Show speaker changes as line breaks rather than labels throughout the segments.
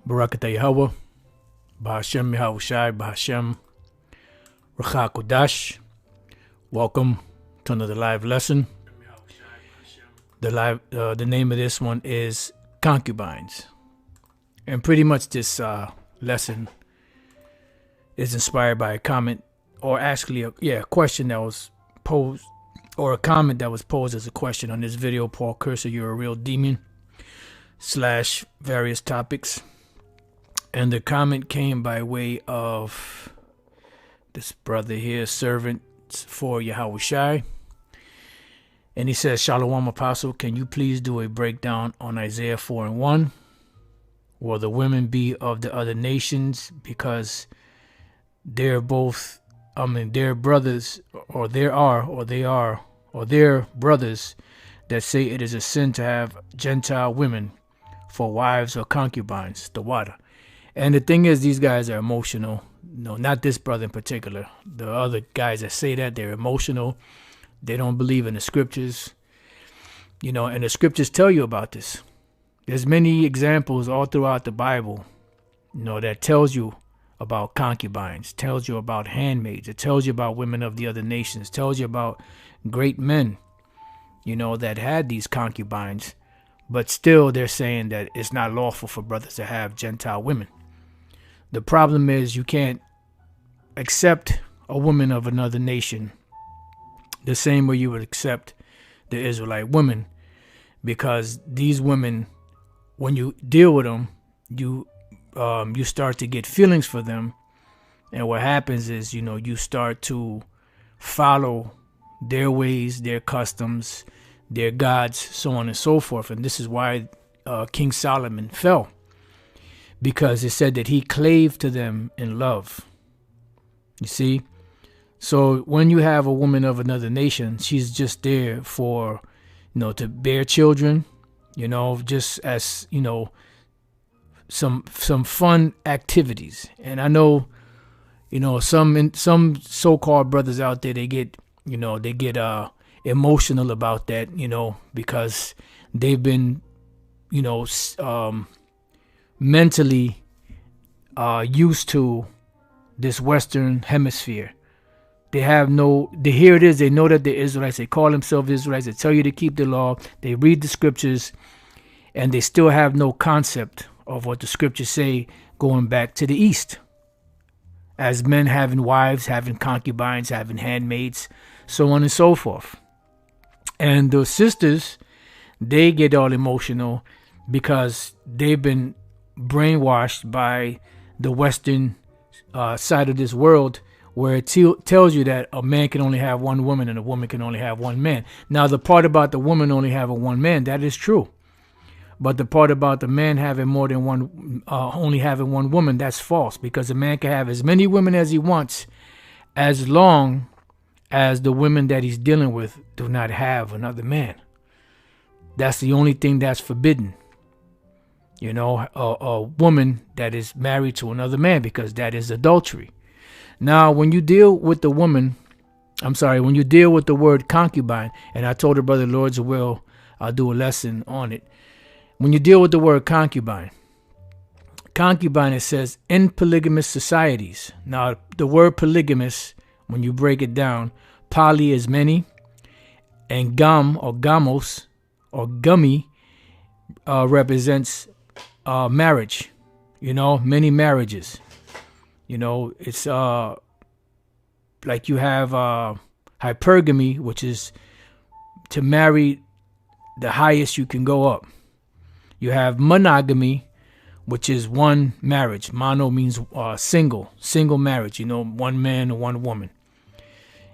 Barakatah Yahweh, Bahashem Yahushai, Bahashem Rachakodash. Welcome to another live lesson. The name of this one is Concubines. And pretty much this lesson is inspired by a comment, or actually a question that was posed, or a comment that was posed as a question on this video, Paul Cursor, You're a Real Demon, / various topics. And the comment came by way of this brother here, servant for Yahushai. And he says, Shalom Apostle, can you please do a breakdown on Isaiah 4:1? Will the women be of the other nations because they're both, they're brothers, or they are brothers that say it is a sin to have Gentile women for wives or concubines, the water. And the thing is, these guys are emotional. No, not this brother in particular. The other guys that say that, they're emotional. They don't believe in the scriptures. And the scriptures tell you about this. There's many examples all throughout the Bible, that tells you about concubines, tells you about handmaids. It tells you about women of the other nations, tells you about great men, that had these concubines. But still, they're saying that it's not lawful for brothers to have Gentile women. The problem is you can't accept a woman of another nation the same way you would accept the Israelite women, because these women, when you deal with them, you start to get feelings for them, and what happens is you start to follow their ways, their customs, their gods, so on and so forth. And this is why King Solomon fell, because it said that he clave to them in love. You see? So when you have a woman of another nation, she's just there for, to bear children, just as, some fun activities. And I know, some so-called brothers out there, they get emotional about that, because they've been, mentally used to this Western hemisphere. Here it is, they know that they're Israelites, they call themselves Israelites, they tell you to keep the law, they read the scriptures, and they still have no concept of what the scriptures say going back to the East. As men having wives, having concubines, having handmaids, so on and so forth. And the sisters, they get all emotional because they've been brainwashed by the Western side of this world, where it tells you that a man can only have one woman and a woman can only have one man. Now, the part about the woman only having one man, that is true. But the part about the man having more than one, only having one woman, that's false, because a man can have as many women as he wants, as long as the women that he's dealing with do not have another man. That's the only thing that's forbidden. A woman that is married to another man, because that is adultery. Now, when you deal with the when you deal with the word concubine, and I told the brother, Lord's will, I'll do a lesson on it. When you deal with the word concubine, it says in polygamous societies. Now, the word polygamous, when you break it down, poly is many, and gam or gamos or gummy represents marriage, many marriages. It's like you have hypergamy, which is to marry the highest you can go up. You have monogamy, which is one marriage. Mono means single marriage, one man and one woman.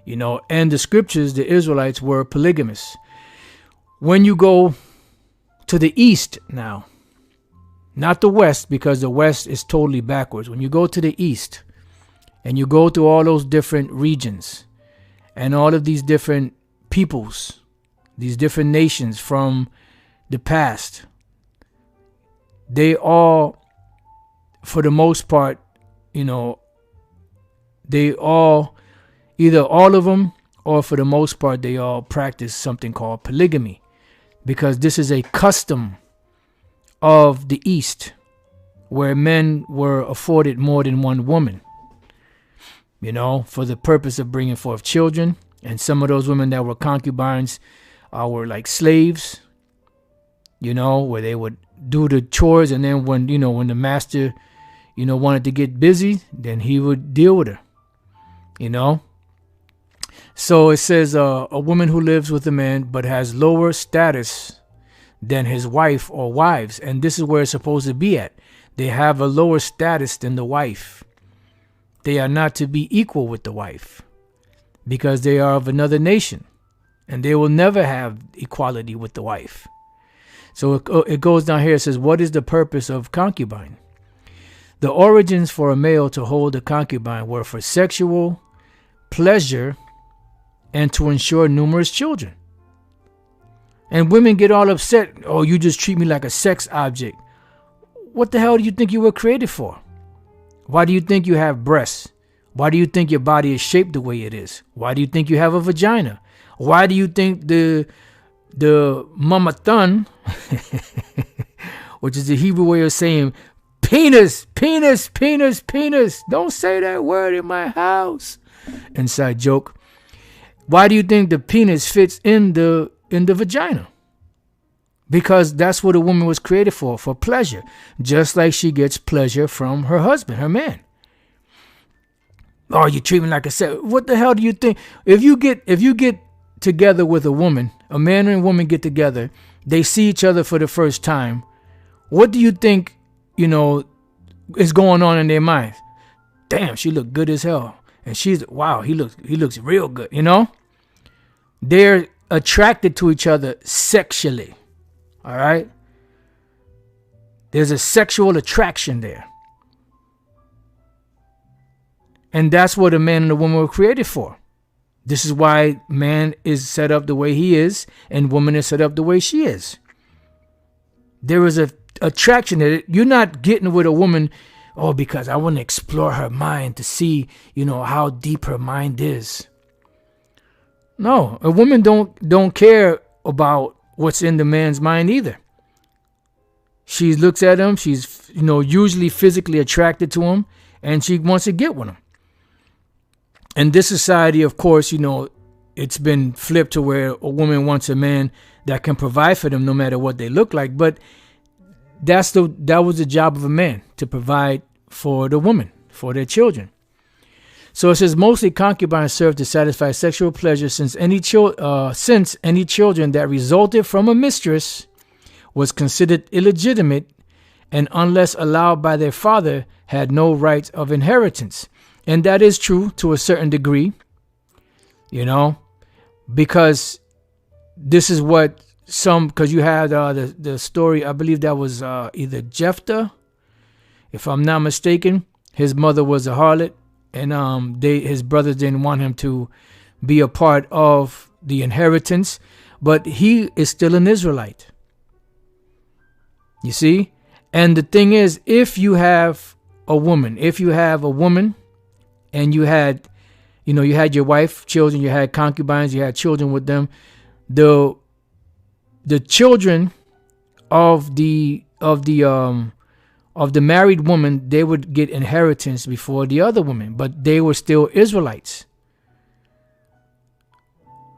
And the scriptures, the Israelites were polygamous. When you go to the east now, not the west, because the west is totally backwards. When you go to the east and you go to all those different regions and all of these different peoples, these different nations from the past, they all, for the most part, they all, either all of them or for the most part, they all practice something called polygamy, because this is a custom of the East, where men were afforded more than one woman, for the purpose of bringing forth children. And some of those women that were concubines were like slaves, where they would do the chores. And then when the master, wanted to get busy, then he would deal with her, So it says a woman who lives with a man but has lower status than his wife or wives. And this is where it's supposed to be at. They have a lower status than the wife. They are not to be equal with the wife because they are of another nation, and they will never have equality with the wife. So it goes down here. It says, what is the purpose of concubine? The origins for a male to hold a concubine were for sexual pleasure and to ensure numerous children. And women get all upset. Oh, you just treat me like a sex object. What the hell do you think you were created for? Why do you think you have breasts? Why do you think your body is shaped the way it is? Why do you think you have a vagina? Why do you think the mamatan, which is the Hebrew way of saying penis, penis, penis, penis. Don't say that word in my house. Inside joke. Why do you think the penis fits in the vagina? Because that's what a woman was created for pleasure. Just like she gets pleasure from her husband, her man. Oh, you treat me like a sex. What the hell do you think? If you get together with a woman, a man and a woman get together, they see each other for the first time. What do you think, is going on in their minds? Damn, she looked good as hell. And wow, he looks real good, They're attracted to each other sexually. All right? There's a sexual attraction there. And that's what a man and a woman were created for. This is why man is set up the way he is and woman is set up the way she is. There is a attraction that you're not getting with a woman, because I want to explore her mind to see, how deep her mind is. No, a woman don't care about what's in the man's mind either. She looks at him, she's usually physically attracted to him, and she wants to get with him. In this society, of course, it's been flipped to where a woman wants a man that can provide for them no matter what they look like. But that was the job of a man, to provide for the woman, for their children. So it says mostly concubines serve to satisfy sexual pleasure since any children that resulted from a mistress was considered illegitimate and unless allowed by their father had no rights of inheritance. And that is true to a certain degree, because this is what because you had the story, I believe that was either Jephthah, if I'm not mistaken. His mother was a harlot. And his brothers didn't want him to be a part of the inheritance, but he is still an Israelite. You see? And the thing is, if you have a woman and you had your wife, children, you had concubines, you had children with them, the children of the married woman, they would get inheritance before the other woman, but they were still Israelites.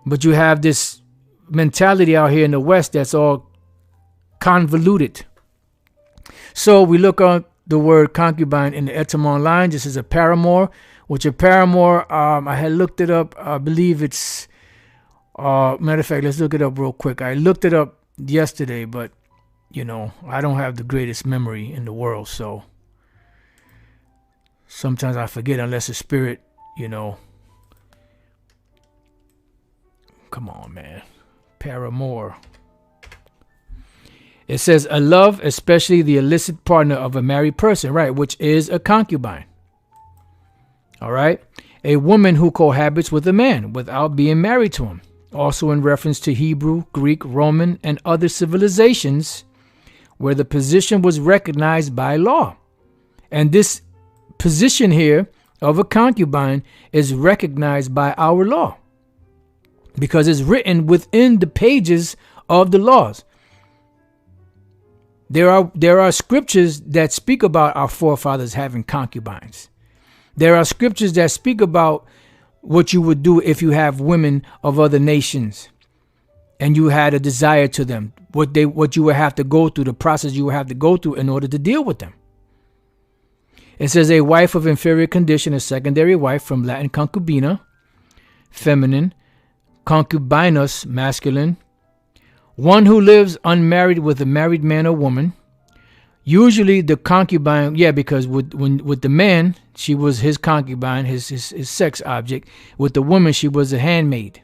But you have this mentality out here in the West that's all convoluted. So we look on the word concubine in the etymon line. This is a paramour, which a paramour, I had looked it up. I believe it's, matter of fact, let's look it up real quick. I looked it up yesterday, but I don't have the greatest memory in the world, so sometimes I forget unless the spirit, come on, man. Paramour. It says a love, especially the illicit partner of a married person, right, which is a concubine. All right. A woman who cohabits with a man without being married to him. Also in reference to Hebrew, Greek, Roman, and other civilizations where the position was recognized by law. And this position here of a concubine is recognized by our law because it's written within the pages of the laws. There are scriptures that speak about our forefathers having concubines. There are scriptures that speak about what you would do if you have women of other nations and you had a desire to them, what you would have to go through, the process you would have to go through in order to deal with them. It says a wife of inferior condition, a secondary wife, from Latin concubina, feminine, concubinus, masculine, one who lives unmarried with a married man or woman. Usually the concubine, because with the man, she was his concubine, his sex object. With the woman, she was a handmaid.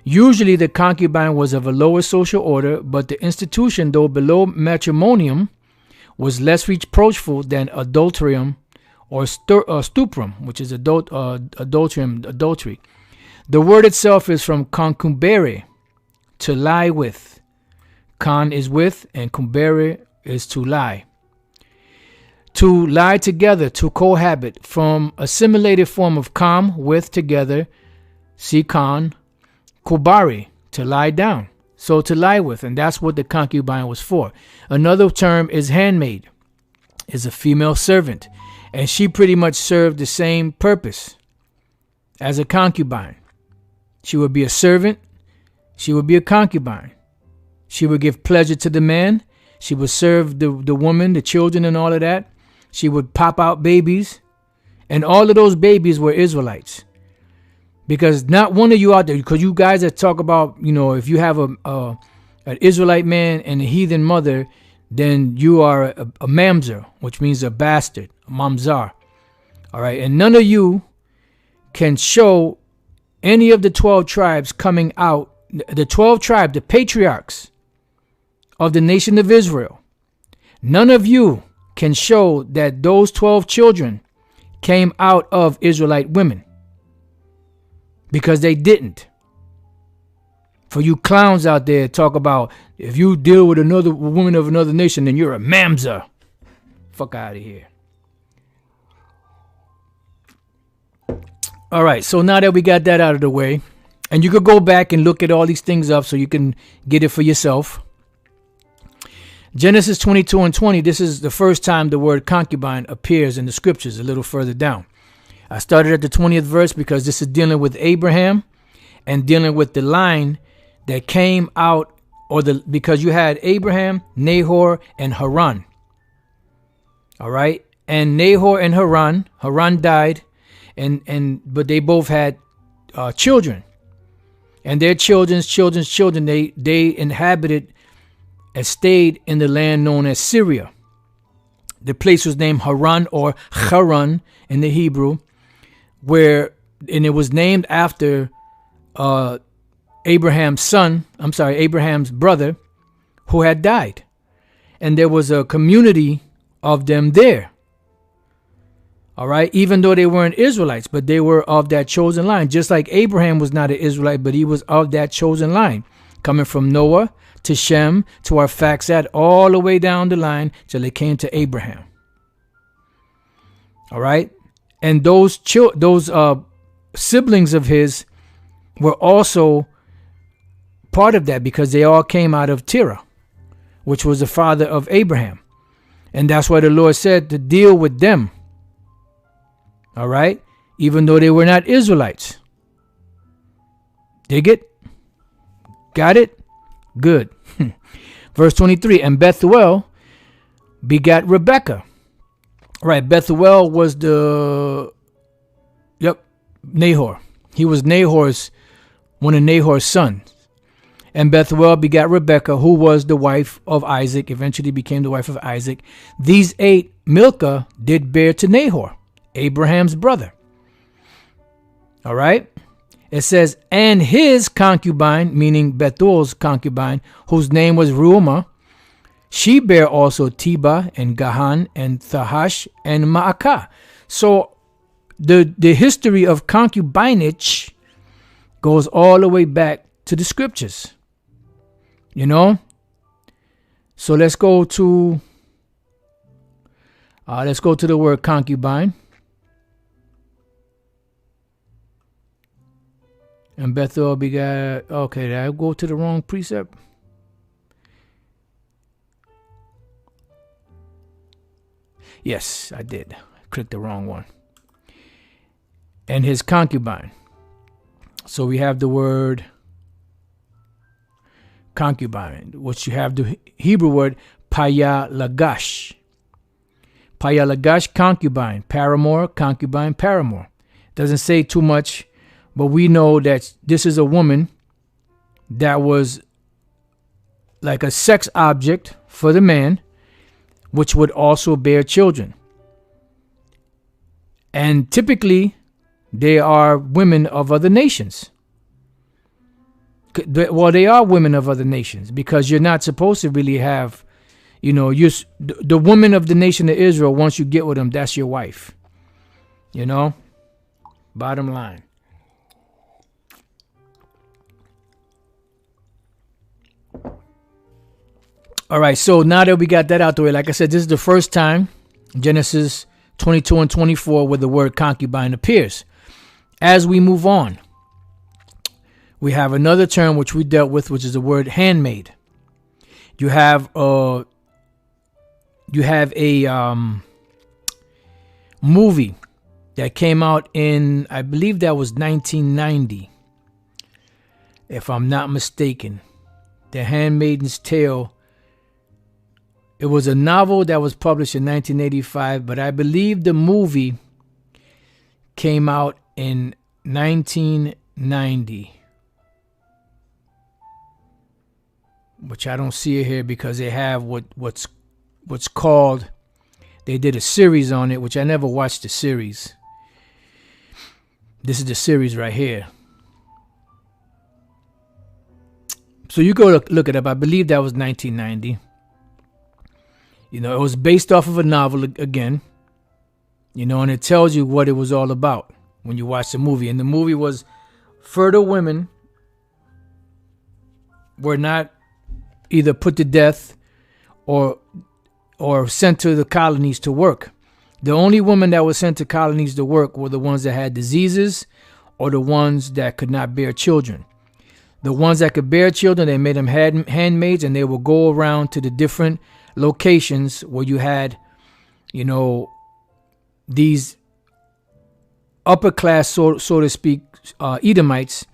Usually the concubine was of a lower social order, but the institution, though below matrimonium, was less reproachful than adulterium or stuprum, which is adultery. The word itself is from concubere, to lie with. Con is with, and cumbere is to lie. To lie together, to cohabit, from assimilated form of com, with, together, see con, kubari, to lie down. So to lie with, and that's what the concubine was for. Another term is handmaid, is a female servant, and she pretty much served the same purpose as a concubine. She would be a servant, she would be a concubine. She would give pleasure to the man, she would serve the woman, the children, and all of that. She would pop out babies, and all of those babies were Israelites. Because not one of you out there, because you guys that talk about, if you have an Israelite man and a heathen mother, then you are a mamzer, which means a bastard, a mamzar. All right, and none of you can show any of the 12 tribes coming out, the 12 tribes, the patriarchs of the nation of Israel. None of you can show that those 12 children came out of Israelite women. Because they didn't. For you clowns out there talk about, if you deal with another woman of another nation, then you're a mamzer. Fuck out of here. All right, so now that we got that out of the way, and you could go back and look at all these things up so you can get it for yourself. Genesis 22 and 20, this is the first time the word concubine appears in the scriptures, a little further down. I started at the 20th verse because this is dealing with Abraham and dealing with the line that came out, because you had Abraham, Nahor, and Haran. All right, and Nahor and Haran died, but they both had children, and their children's children. They inhabited and stayed in the land known as Syria. The place was named Haran or Haran in the Hebrew. And it was named after Abraham's brother who had died. And there was a community of them there. All right, even though they weren't Israelites, but they were of that chosen line. Just like Abraham was not an Israelite, but he was of that chosen line, coming from Noah to Shem to Arphaxad, all the way down the line till they came to Abraham. All right. And those siblings of his were also part of that, because they all came out of Terah, which was the father of Abraham. And that's why the Lord said to deal with them. All right. Even though they were not Israelites. Dig it? Got it? Good. Verse 23, and Bethuel begat Rebekah. Right, Bethuel was Nahor. He was one of Nahor's sons. And Bethuel begat Rebekah, who was the wife of Isaac, eventually became the wife of Isaac. These 8 Milcah did bear to Nahor, Abraham's brother. All right. It says, and his concubine, meaning Bethuel's concubine, whose name was Reumah, she bare also Teba and Gahan and Thahash and Maacah. So the history of concubinage goes all the way back to the scriptures. So let's go to the word concubine. And Bethuel begat, okay, did I go to the wrong precept? Yes, I did. I clicked the wrong one. And his concubine. So we have the word concubine, which you have the Hebrew word payalagash. Payalagash, concubine. Paramour, concubine, paramour. Doesn't say too much, but we know that this is a woman that was like a sex object for the man, which would also bear children. And typically, they are women of other nations. Well, they are women of other nations because you're not supposed to really have, the woman of the nation of Israel, once you get with them, that's your wife. Bottom line. All right, so now that we got that out the way, like I said, this is the first time Genesis 22 and 24 where the word concubine appears. As we move on, we have another term which we dealt with, which is the word handmaid. You have a movie that came out in, I believe that was 1990, if I'm not mistaken. The Handmaid's Tale. It was a novel that was published in 1985, but I believe the movie came out in 1990. Which I don't see it here because they have what's called, they did a series on it, which I never watched the series. This is the series right here. So you go look it up. I believe that was 1990. It was based off of a novel again, and it tells you what it was all about when you watch the movie. And the movie was fertile women were not either put to death or sent to the colonies to work. The only women that were sent to colonies to work were the ones that had diseases or the ones that could not bear children. The ones that could bear children, they made them handmaids, and they would go around to the different locations where you had, these upper class, so to speak, Edomites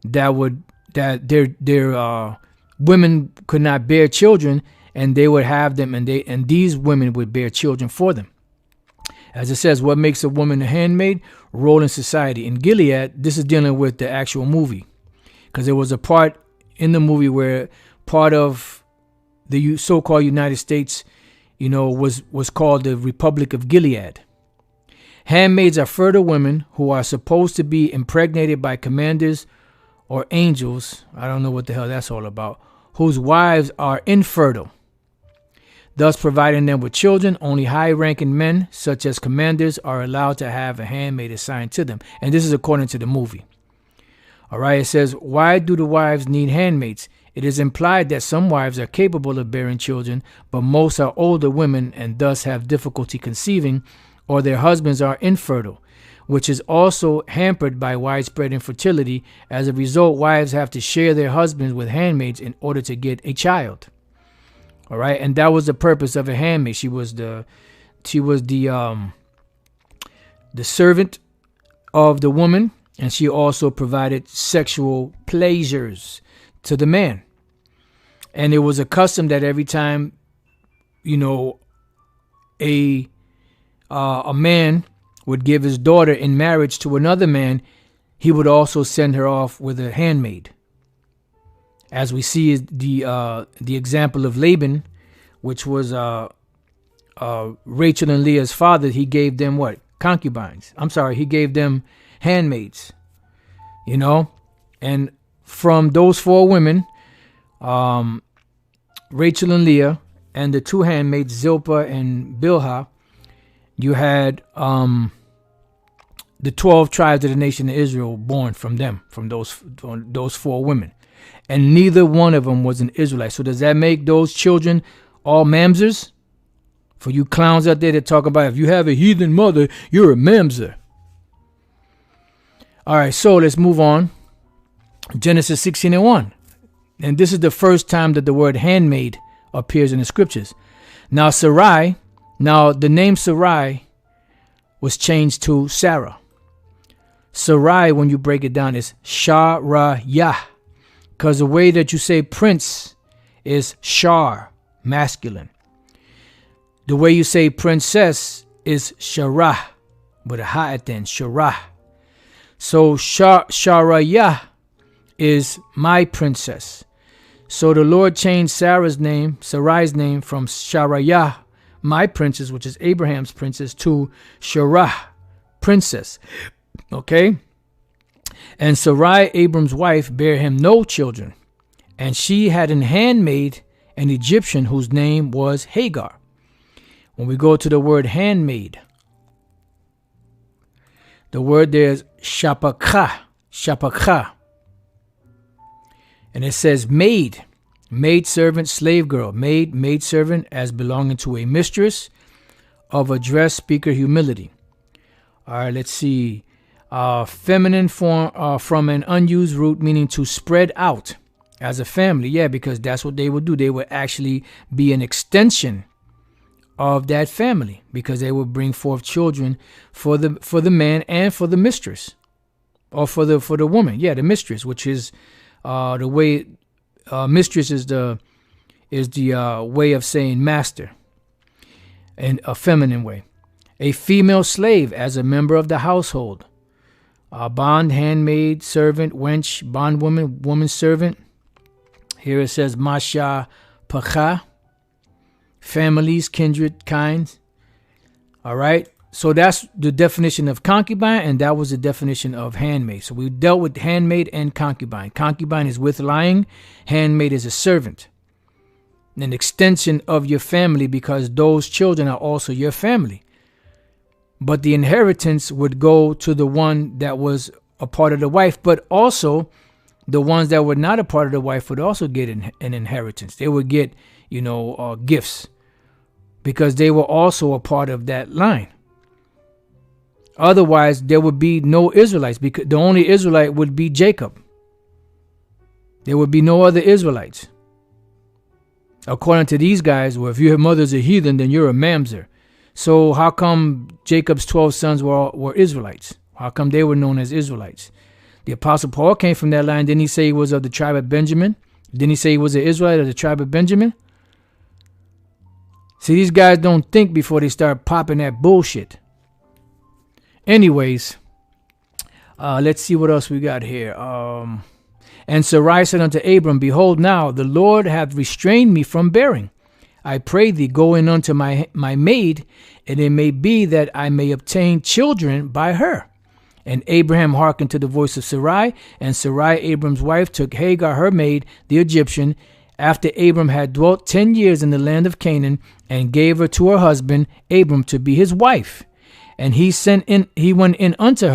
that their women could not bear children, and they would have them, and these women would bear children for them. As it says, what makes a woman a handmaid? Role in society. In Gilead, this is dealing with the actual movie, because there was a part in the movie where part of the so-called United States, was called the Republic of Gilead. Handmaids are fertile women who are supposed to be impregnated by commanders or angels. I don't know what the hell that's all about. Whose wives are infertile, thus providing them with children. Only high-ranking men, such as commanders, are allowed to have a handmaid assigned to them. And this is according to the movie. All right, it says, why do the wives need handmaids? It is implied that some wives are capable of bearing children, but most are older women and thus have difficulty conceiving, or their husbands are infertile, which is also hampered by widespread infertility. As a result, wives have to share their husbands with handmaids in order to get a child. All right, and that was the purpose of a handmaid. She was the servant of the woman, and she also provided sexual pleasures to the man. And it was a custom that every time, a man would give his daughter in marriage to another man, he would also send her off with a handmaid. As we see the example of Laban, which was Rachel and Leah's father. He gave them what? Concubines. He gave them handmaids. And from those four women, Rachel and Leah, and the two handmaids, Zilpah and Bilhah, you had the 12 tribes of the nation of Israel born from them, from those four women. And neither one of them was an Israelite. So does that make those children all mamzers? For you clowns out there that talk about if you have a heathen mother, you're a mamzer. All right, so let's move on. Genesis 16:1. And this is the first time that the word handmaid appears in the scriptures. Now Sarai, Now, the name Sarai was changed to Sarah. Sarai, when you break it down, is Sharayah, because the way that you say prince is Shar, masculine. The way you say princess is Sharah, with a ha at the end, Sharah. So Sharayah is my princess. So the Lord changed Sarai's name from Sharayah, my princess, which is Abraham's princess, to Sharah, princess. Okay? And Sarai, Abram's wife, bare him no children. And she had an handmaid, an Egyptian, whose name was Hagar. When we go to the word handmaid, the word there is shapakha. And it says maid, maid servant, slave girl, maid servant, as belonging to a mistress, of address, speaker, humility. All right, let's see. Feminine form from an unused root, meaning to spread out as a family. Yeah, because that's what they would do. They would actually be an extension of that family, because they would bring forth children for the man and for the mistress, or for the woman. Yeah, the mistress, which is the way mistress is the way of saying master in a feminine way. A female slave as a member of the household. Bond, handmaid, servant, wench, bondwoman, woman servant. Here it says Masha Pacha, families, kindred, kinds. All right. So that's the definition of concubine, and that was the definition of handmaid. So we dealt with handmaid and concubine. Concubine is with lying. Handmaid is a servant, an extension of your family, because those children are also your family. But the inheritance would go to the one that was a part of the wife, but also the ones that were not a part of the wife would also get an inheritance. They would get, gifts, because they were also a part of that line. Otherwise, there would be no Israelites, because the only Israelite would be Jacob. There would be no other Israelites. According to these guys, well, if your mother's a heathen, then you're a mamzer. So how come Jacob's 12 sons were Israelites? How come they were known as Israelites? The Apostle Paul came from that line. Didn't he say he was of the tribe of Benjamin? Didn't he say he was an Israelite of the tribe of Benjamin? See, these guys don't think before they start popping that bullshit. Anyways, let's see what else we got here. And Sarai said unto Abram, Behold, now the Lord hath restrained me from bearing. I pray thee, go in unto my maid, and it may be that I may obtain children by her. And Abraham hearkened to the voice of Sarai, and Sarai, Abram's wife, took Hagar, her maid, the Egyptian, after Abram had dwelt 10 years in the land of Canaan, and gave her to her husband, Abram, to be his wife. And he went in unto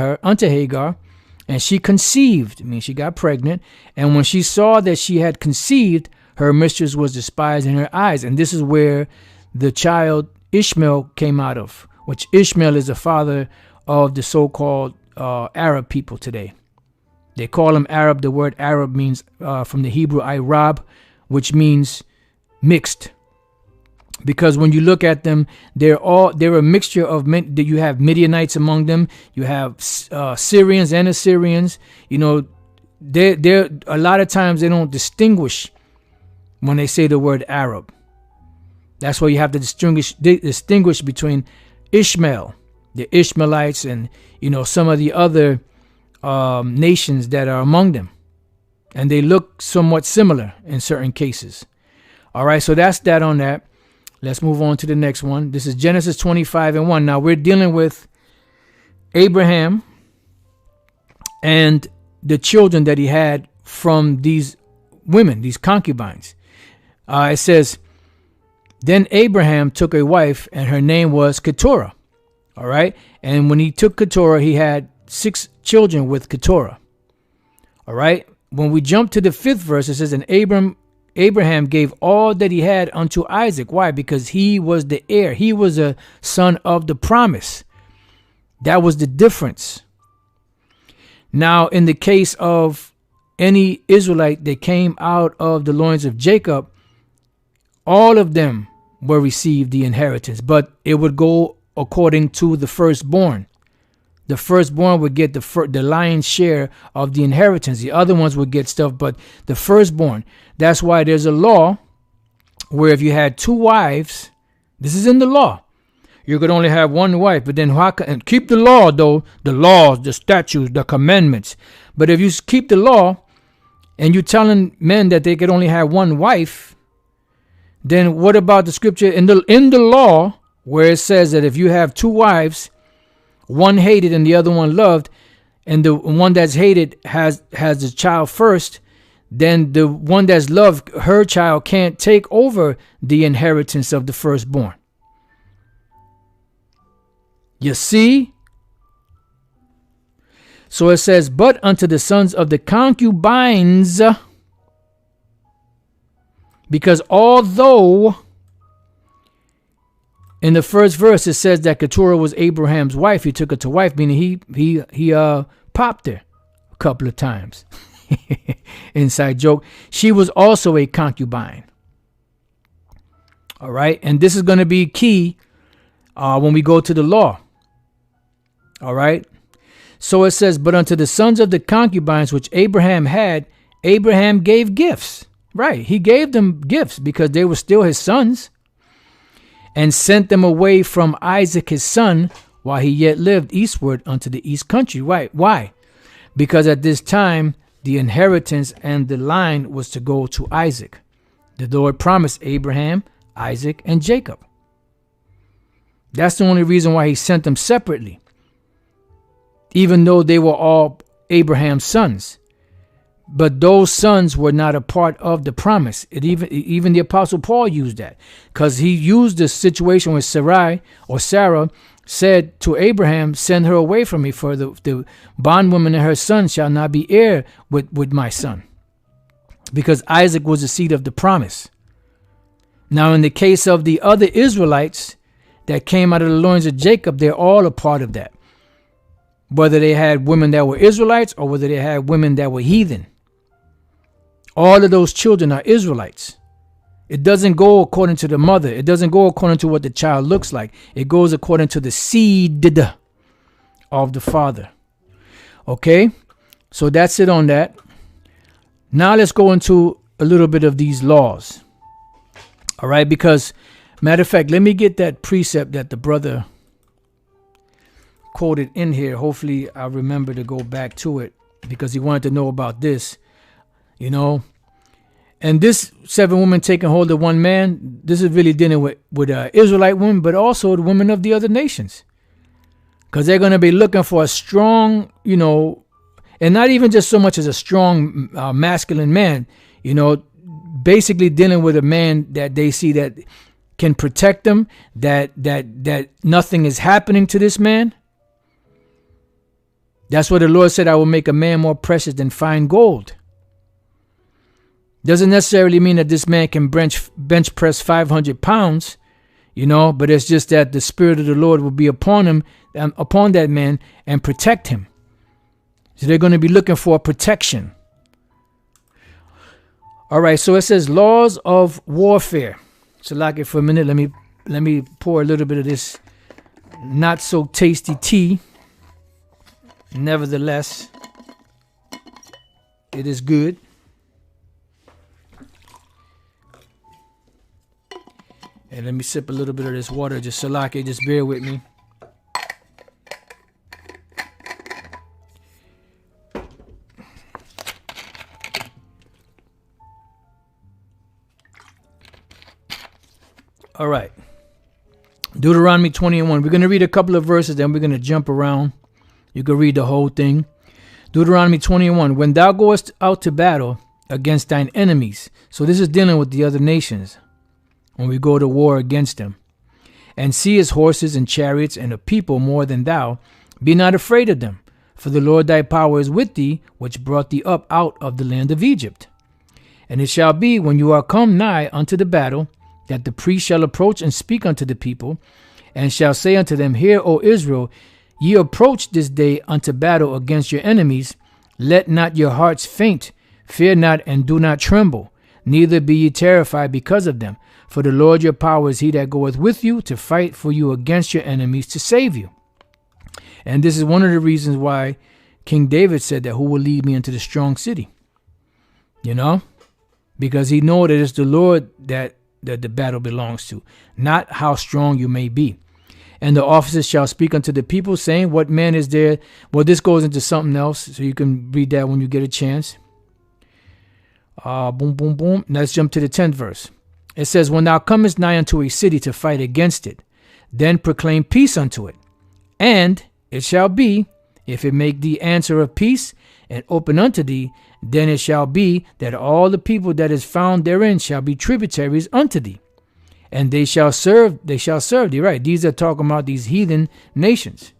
Hagar, and she conceived, she got pregnant. And when she saw that she had conceived, her mistress was despised in her eyes. And this is where the child Ishmael came out of, which Ishmael is the father of the so-called Arab people today. They call him Arab. The word Arab means from the Hebrew Arab, which means mixed. Because when you look at them, they're a mixture of men. You have Midianites among them. You have Syrians and Assyrians. They're a lot of times they don't distinguish when they say the word Arab. That's why you have to distinguish between Ishmael, the Ishmaelites, and some of the other nations that are among them, and they look somewhat similar in certain cases. All right, so that's that on that. Let's move on to the next one. This is Genesis 25:1. Now we're dealing with Abraham and the children that he had from these women, these concubines. It says, Then Abraham took a wife, and her name was Keturah. All right. And when he took Keturah, he had 6 children with Keturah. All right. When we jump to the 5th verse, it says, And Abraham gave all that he had unto Isaac. Why? Because he was the heir. He was a son of the promise. That was the difference. Now, in the case of any Israelite that came out of the loins of Jacob, all of them will receive the inheritance, but it would go according to the firstborn. The firstborn would get the lion's share of the inheritance. The other ones would get stuff, but the firstborn. That's why there's a law where if you had 2 wives, this is in the law, you could only have 1 wife. But then and keep the law, though, the laws, the statutes, the commandments. But if you keep the law and you're telling men that they could only have 1 wife, then what about the scripture in the law where it says that if you have 2 wives, one hated and the other one loved, and the one that's hated has the child first, then the one that's loved, her child can't take over the inheritance of the firstborn. You see? So it says, but unto the sons of the concubines, because although in the first verse it says that Keturah was Abraham's wife, he took her to wife, meaning he popped her a couple of times. Inside joke. She was also a concubine. All right, and this is going to be key when we go to the law. All right, so it says, but unto the sons of the concubines which Abraham had, Abraham gave gifts. Right, he gave them gifts because they were still his sons, and sent them away from Isaac his son while he yet lived eastward unto the east country. Right, why? Because at this time the inheritance and the line was to go to Isaac. The Lord promised Abraham, Isaac, and Jacob. That's the only reason why he sent them separately, even though they were all Abraham's sons. But those sons were not a part of the promise. Even the Apostle Paul used that, because he used the situation where Sarah said to Abraham, send her away from me, for the bondwoman and her son shall not be heir with my son, because Isaac was the seed of the promise. Now in the case of the other Israelites that came out of the loins of Jacob, they're all a part of that, whether they had women that were Israelites or whether they had women that were heathen. All of those children are Israelites. It doesn't go according to the mother. It doesn't go according to what the child looks like. It goes according to the seed of the father. Okay, so that's it on that. Now let's go into a little bit of these laws. All right, because matter of fact, let me get that precept that the brother quoted in here. Hopefully I'll remember to go back to it, because he wanted to know about this. You know, and this 7 women taking hold of 1 man, this is really dealing with Israelite women, but also the women of the other nations, because they're going to be looking for a strong, you know, and not even just so much as a strong masculine man, you know, basically dealing with a man that they see that can protect them, that nothing is happening to this man. That's what the Lord said, I will make a man more precious than fine gold. Doesn't necessarily mean that this man can bench press 500 pounds, you know, but it's just that the Spirit of the Lord will be upon him, upon that man, and protect him. So they're going to be looking for protection. All right, so it says laws of warfare. So like it for a minute, let me pour a little bit of this not so tasty tea. Nevertheless, it is good. And let me sip a little bit of this water, just so like it, just bear with me. All right. Deuteronomy 21. We're going to read a couple of verses, then we're going to jump around. You can read the whole thing. Deuteronomy 21. When thou goest out to battle against thine enemies. So this is dealing with the other nations. When we go to war against them, and seest horses and chariots and a people more than thou, be not afraid of them, for the Lord thy power is with thee, which brought thee up out of the land of Egypt. And it shall be, when you are come nigh unto the battle, that the priest shall approach and speak unto the people, and shall say unto them, Hear, O Israel, ye approach this day unto battle against your enemies. Let not your hearts faint, fear not, and do not tremble. neither be ye terrified because of them. For the Lord your power is he that goeth with you to fight for you against your enemies to save you. And this is one of the reasons why King David said that, who will lead me into the strong city? You know, because he know that it's the Lord that the battle belongs to, not how strong you may be. And the officers shall speak unto the people, saying, what man is there? Well, this goes into something else, so you can read that when you get a chance. Boom, boom, boom. Now let's jump to the 10th verse. It says, when thou comest nigh unto a city to fight against it, then proclaim peace unto it. And it shall be, if it make thee answer of peace, and open unto thee, then it shall be that all the people that is found therein shall be tributaries unto thee. And they shall serve thee. Right. These are talking about these heathen nations.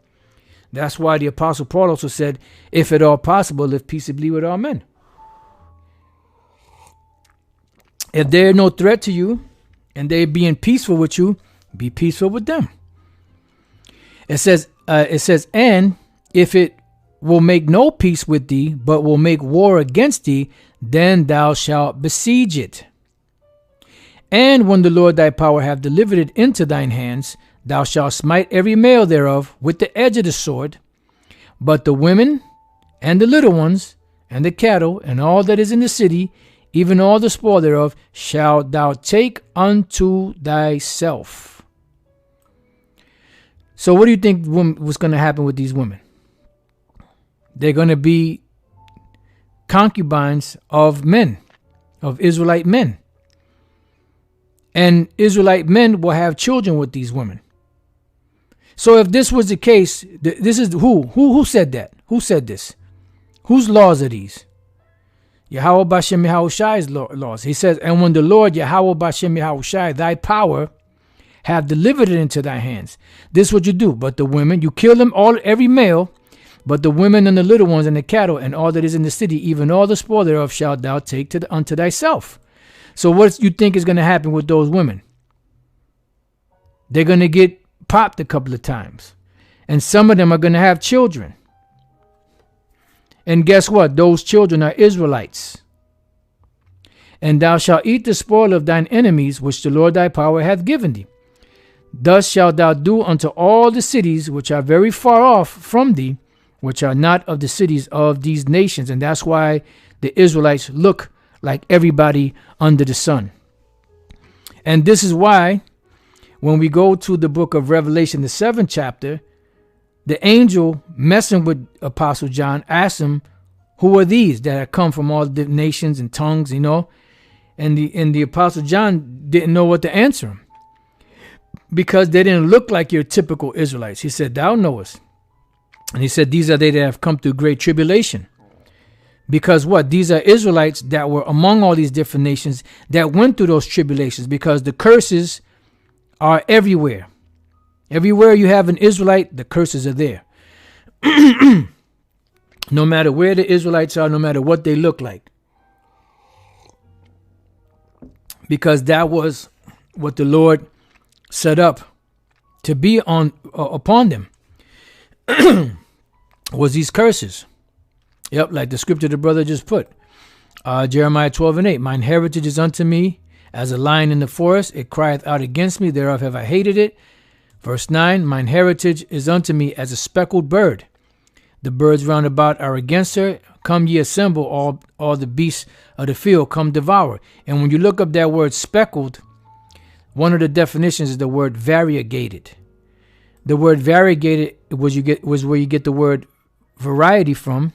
That's why the Apostle Paul also said, if at all possible, live peaceably with all men. If they are no threat to you, and they being peaceful with you, be peaceful with them. It says, and if it will make no peace with thee, but will make war against thee, then thou shalt besiege it. And when the Lord thy power have delivered it into thine hands, thou shalt smite every male thereof with the edge of the sword. But the women and the little ones and the cattle and all that is in the city, even all the spoil thereof, shalt thou take unto thyself. So what do you think was going to happen with these women? They're going to be concubines of men, of Israelite men. And Israelite men will have children with these women. So if this was the case, this is who said that? Who said this? Whose laws are these? Yahweh Bashem Yahushai's laws. He says, and when the Lord Yahweh Bashem Yahushai, thy power, have delivered it into thy hands. This is what you do. But the women, you kill them all, every male, but the women and the little ones and the cattle and all that is in the city, even all the spoil thereof, shalt thou take unto thyself. So what do you think is going to happen with those women? They're going to get popped a couple of times. And some of them are going to have children. And guess what? Those children are Israelites. And thou shalt eat the spoil of thine enemies, which the Lord thy power hath given thee. Thus shalt thou do unto all the cities which are very far off from thee, which are not of the cities of these nations. And that's why the Israelites look like everybody under the sun. And this is why when we go to the book of Revelation, the 7th chapter, the angel messing with Apostle John asked him, who are these that have come from all the nations and tongues, you know? And the Apostle John didn't know what to answer him, because they didn't look like your typical Israelites. He said, thou knowest. And he said, these are they that have come through great tribulation. Because what? These are Israelites that were among all these different nations that went through those tribulations, because the curses are everywhere. Everywhere you have an Israelite, the curses are there. No matter where the Israelites are, no matter what they look like. Because that was what the Lord set up to be upon them. Was these curses. Yep, like the scripture the brother just put. Jeremiah 12:8. Mine heritage is unto me as a lion in the forest. It crieth out against me. Thereof have I hated it. Verse 9. Mine heritage is unto me as a speckled bird. The birds round about are against her. Come ye assemble, all the beasts of the field, come devour. And when you look up that word speckled, one of the definitions is the word variegated. The word variegated was where you get the word variety from,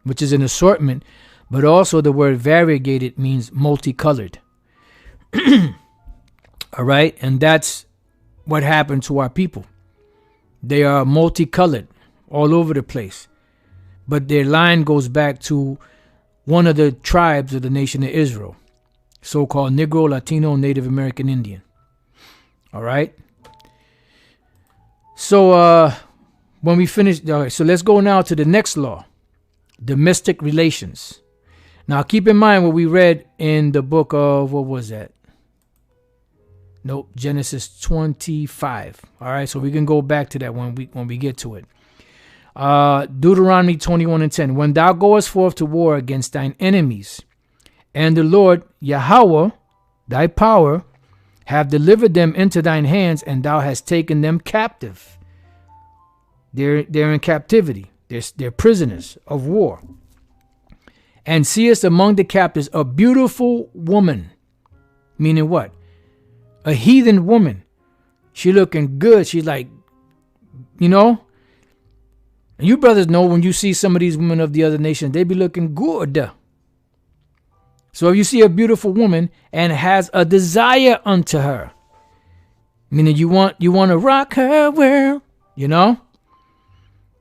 which is an assortment, but also the word variegated means multicolored. All right, and that's what happened to our people. They are multicolored all over the place, but their line goes back to one of the tribes of the nation of Israel, so-called Negro, Latino, Native American Indian. All right. So when we finish, all right, so let's go now to the next law, domestic relations. Now keep in mind what we read in the book of, what was that? Nope, Genesis 25. All right, so we can go back to that when we get to it. Deuteronomy 21:10. When thou goest forth to war against thine enemies, And the Lord Yahweh, thy power, have delivered them into thine hands, and thou hast taken them captive. They're in captivity. They're prisoners of war. And seest among the captives a beautiful woman. Meaning what? A heathen woman. She looking good. She's like, you know. And you brothers know when you see some of these women of the other nations, they be looking good. So if you see a beautiful woman and has a desire unto her, meaning you want to rock her world, you know,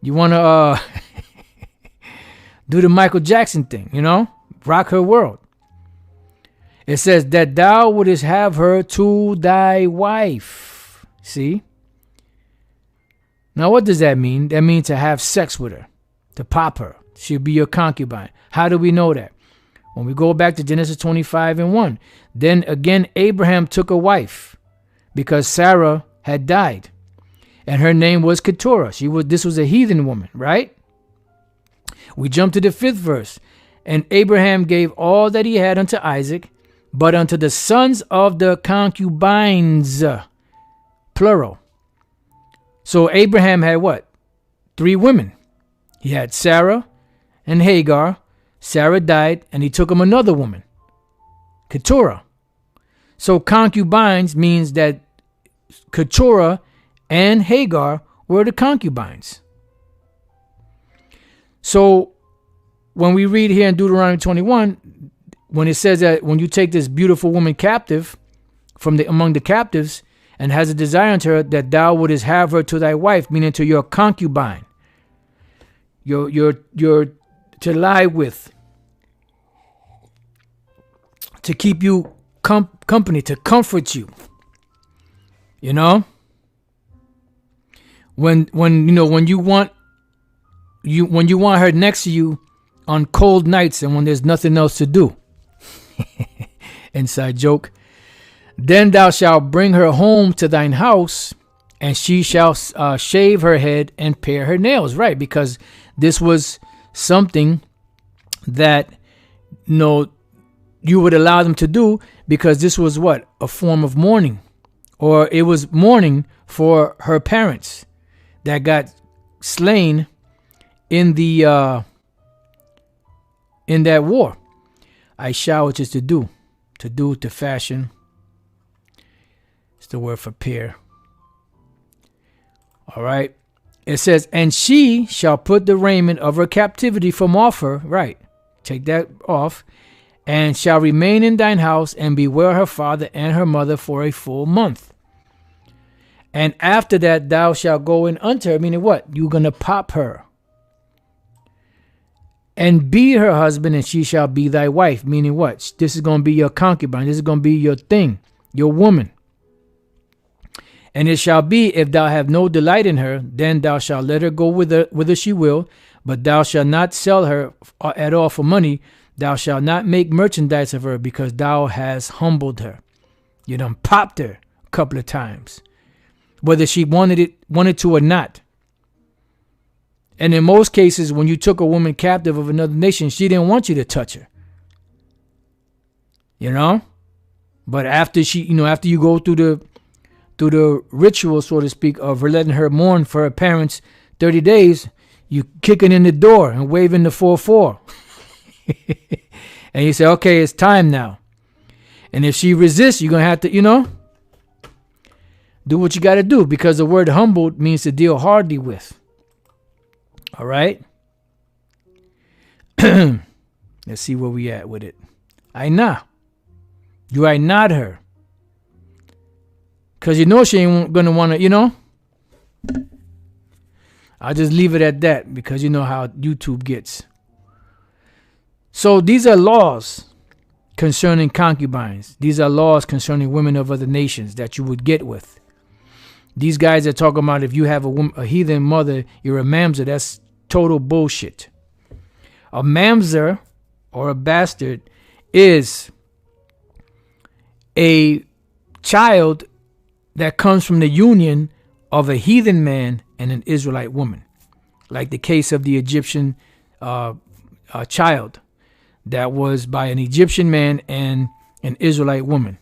you want to do the Michael Jackson thing, you know, rock her world. It says that thou wouldest have her to thy wife. See? Now what does that mean? That means to have sex with her, to pop her. She'll be your concubine. How do we know that? When we go back to Genesis 25:1, then again Abraham took a wife because Sarah had died, and her name was Keturah. This was a heathen woman, right? We jump to the 5th verse, and Abraham gave all that he had unto Isaac, but unto the sons of the concubines, plural. So Abraham had what? 3 women. He had Sarah and Hagar. Sarah died, and he took him another woman, Keturah. So concubines means that Keturah and Hagar were the concubines. So when we read here in Deuteronomy 21, when it says that when you take this beautiful woman captive from among the captives and has a desire unto her, that thou wouldest have her to thy wife, meaning to your concubine, your to lie with, to keep you company, to comfort you. You know, when you want her next to you on cold nights and when there's nothing else to do. Inside joke. Then thou shalt bring her home to thine house, and she shall shave her head and pare her nails. Right, because this was something that you would allow them to do, because this was what? A form of mourning. Or it was mourning for her parents that got slain in the in that war. I shall, which is to do, to fashion. It's the word for pair. All right. It says, and she shall put the raiment of her captivity from off her. Right. Take that off. And shall remain in thine house, and bewail her father and her mother for a full month. And after that thou shalt go in unto her, meaning what? You're going to pop her. And be her husband, and she shall be thy wife, meaning what? This is going to be your concubine. This is going to be your thing, your woman. And it shall be, if thou have no delight in her, then thou shalt let her go whither she will, but thou shalt not sell her at all for money. Thou shalt not make merchandise of her, because thou hast humbled her. You done popped her a couple of times, whether she wanted to or not. And in most cases, when you took a woman captive of another nation, she didn't want you to touch her. You know? But after after you go through the ritual, so to speak, of letting her mourn for her parents 30 days, you kicking in the door and waving the 4-4. And you say, okay, it's time now. And if she resists, you're going to have to, do what you got to do, because the word humbled means to deal hardly with. All right. Let's see where we at with it. Aina. You Aina her. Because she ain't going to want to, I'll just leave it at that, because you know how YouTube gets. So these are laws concerning concubines. These are laws concerning women of other nations that you would get with. These guys are talking about if you have a heathen mother, you're a mamzer. That's total bullshit. A mamzer, or a bastard, is a child that comes from the union of a heathen man and an Israelite woman, like the case of the Egyptian child that was by an Egyptian man and an Israelite woman.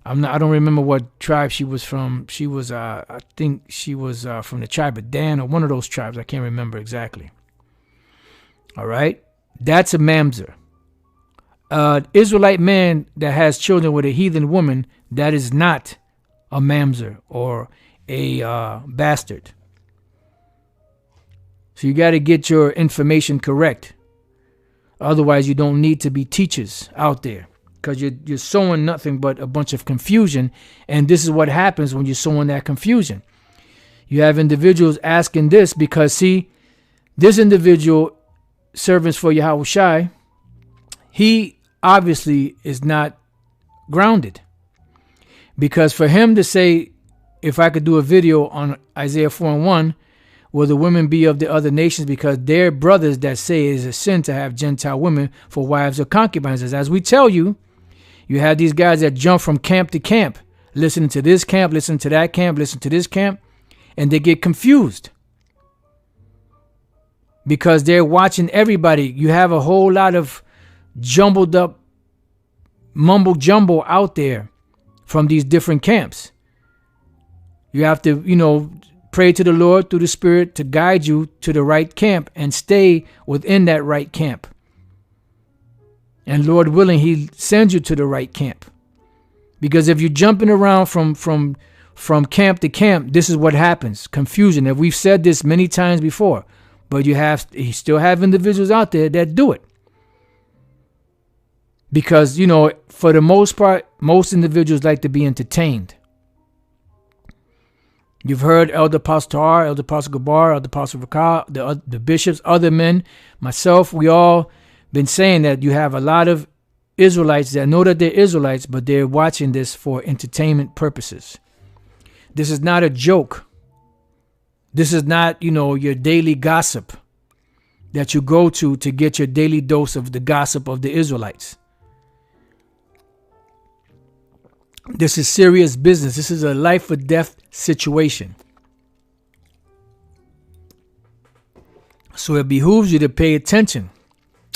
I don't remember what tribe she was from. She was, I think she was from the tribe of Dan or one of those tribes. I can't remember exactly. All right. That's a mamzer. Israelite man that has children with a heathen woman, that is not a mamzer or a bastard. So you got to get your information correct. Otherwise, you don't need to be teachers out there, because you're sowing nothing but a bunch of confusion. And this is what happens when you're sowing that confusion. You have individuals asking this because, see, this individual, servants for Yahushai, he obviously is not grounded. Because for him to say, if I could do a video on Isaiah 4:1, will the women be of the other nations, because they're brothers that say it is a sin to have Gentile women for wives or concubines. As we tell you, you have these guys that jump from camp to camp, listening to this camp, listening to that camp, listening to this camp, and they get confused because they're watching everybody. You have a whole lot of jumbled up mumble jumbo out there from these different camps. You have to, pray to the Lord through the Spirit to guide you to the right camp and stay within that right camp. And Lord willing, he sends you to the right camp. Because if you're jumping around from camp to camp, this is what happens. Confusion. And we've said this many times before, but you still have individuals out there that do it. Because, for the most part, most individuals like to be entertained. You've heard Elder Apostle Tar, Elder Apostle Gabar, Elder Apostle Rakah, the bishops, other men, myself, we all been saying that you have a lot of Israelites that know that they're Israelites, but they're watching this for entertainment purposes. This is not a joke. This is not, your daily gossip that you go to get your daily dose of the gossip of the Israelites. This is serious business. This is a life or death situation. So it behooves you to pay attention.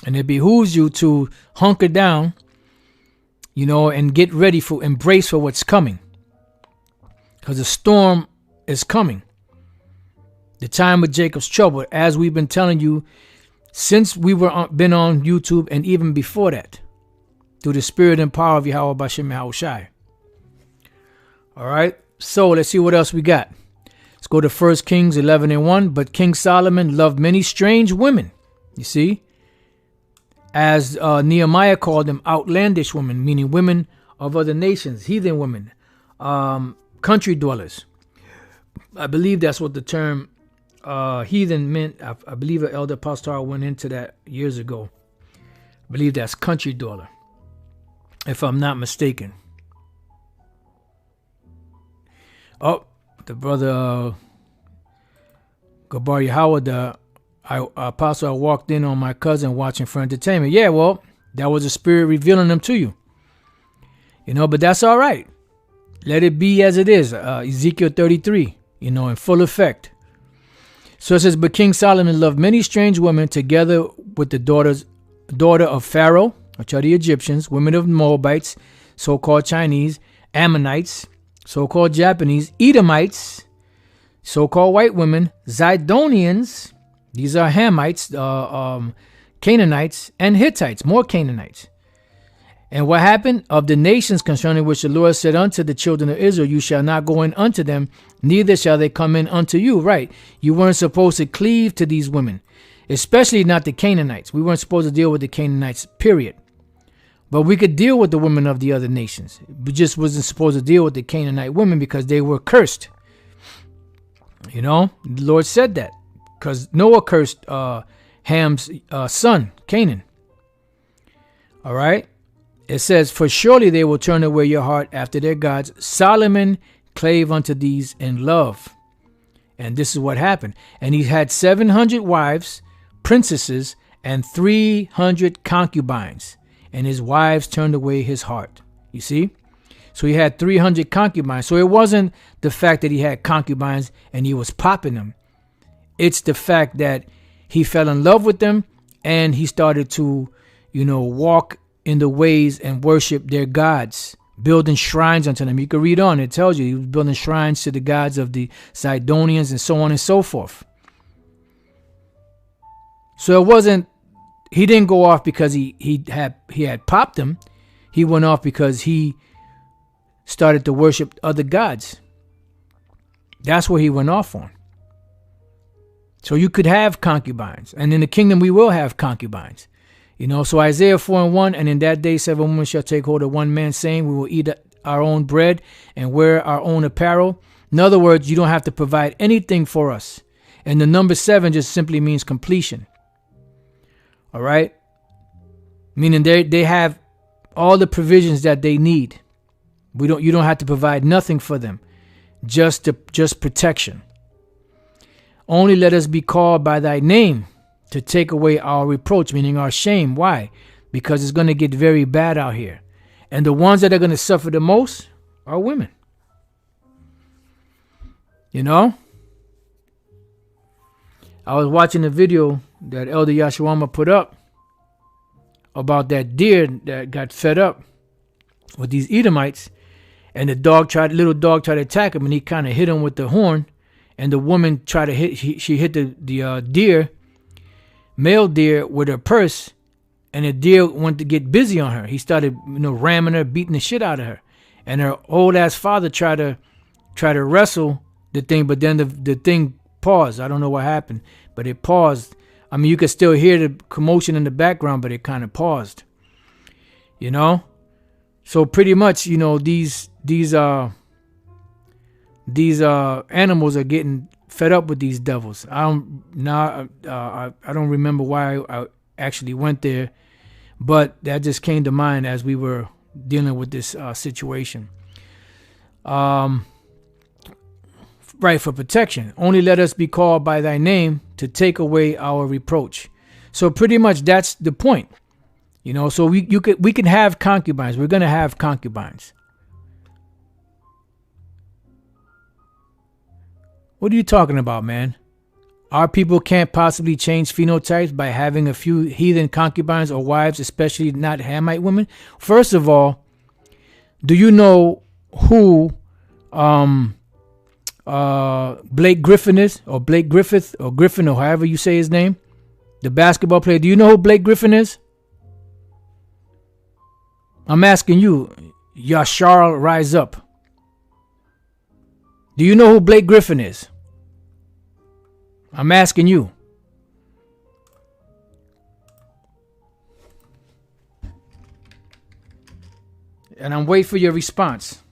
And it behooves you to hunker down, and get ready embrace for what's coming. Because the storm is coming. The time of Jacob's trouble, as we've been telling you since we been on YouTube and even before that, through the spirit and power of Yahweh Bashem Yahushai. All right, so let's see what else we got. Let's go to 1 Kings 11:1. But King Solomon loved many strange women. You see, as Nehemiah called them, outlandish women, meaning women of other nations, heathen women, country dwellers. I believe that's what the term heathen meant. I believe an Elder Apostle went into that years ago. I believe that's country dweller, if I'm not mistaken. Oh, the brother Gabar Yahweh, the apostle, I walked in on my cousin watching for entertainment. Yeah, well, that was the Spirit revealing them to you. But that's all right. Let it be as it is. Ezekiel 33, in full effect. So it says, but King Solomon loved many strange women together with the daughter of Pharaoh, which are the Egyptians, women of Moabites, so-called Chinese, Ammonites, so-called Japanese, Edomites, so-called white women, Zidonians, these are Hamites, Canaanites, and Hittites, more Canaanites. And what happened? Of the nations concerning which the Lord said unto the children of Israel, you shall not go in unto them, neither shall they come in unto you. Right. You weren't supposed to cleave to these women, especially not the Canaanites. We weren't supposed to deal with the Canaanites, period. But we could deal with the women of the other nations. We just wasn't supposed to deal with the Canaanite women because they were cursed. The Lord said that because Noah cursed Ham's son, Canaan. All right. It says, for surely they will turn away your heart after their gods. Solomon clave unto these in love. And this is what happened. And he had 700 wives, princesses, and 300 concubines. And his wives turned away his heart. You see? So he had 300 concubines. So it wasn't the fact that he had concubines and he was popping them. It's the fact that he fell in love with them and he started to walk in the ways and worship their gods, building shrines unto them. You can read on. It tells you he was building shrines to the gods of the Sidonians and so on and so forth. So he didn't go off because he had popped them. He went off because he started to worship other gods. That's what he went off on. So you could have concubines. And in the kingdom we will have concubines. So Isaiah 4:1, and in that day 7 women shall take hold of one man, saying, we will eat our own bread and wear our own apparel. In other words, you don't have to provide anything for us. And the number 7 just simply means completion. All right? Meaning they have all the provisions that they need. You don't have to provide nothing for them. Just protection. Only let us be called by thy name to take away our reproach, meaning our shame. Why? Because it's going to get very bad out here. And the ones that are going to suffer the most are women. I was watching a video that Elder Yasharala put up about that deer that got fed up with these Edomites, and the little dog tried to attack him, and he kind of hit him with the horn, and the woman tried to she hit the deer, male deer, with her purse, and the deer went to get busy on her. He started ramming her, beating the shit out of her, and her old ass father tried to wrestle the thing, but then the thing paused. I don't know what happened, but it paused. I mean, you could still hear the commotion in the background, but it kind of paused. So pretty much, these animals are getting fed up with these devils. I don't remember why I actually went there, but that just came to mind as we were dealing with this situation. Right, for protection. Only let us be called by thy name to take away our reproach. So pretty much that's the point. So we can have concubines. We're going to have concubines. What are you talking about, man? Our people can't possibly change phenotypes by having a few heathen concubines or wives, especially not Hamite women. First of all, do you know who Blake Griffin is, or Blake Griffith, or Griffin, or however you say his name, the basketball player? Do you know who Blake Griffin is? I'm asking you, Yasharala, rise up. Do you know who Blake Griffin is? I'm asking you. And I'm waiting for your response.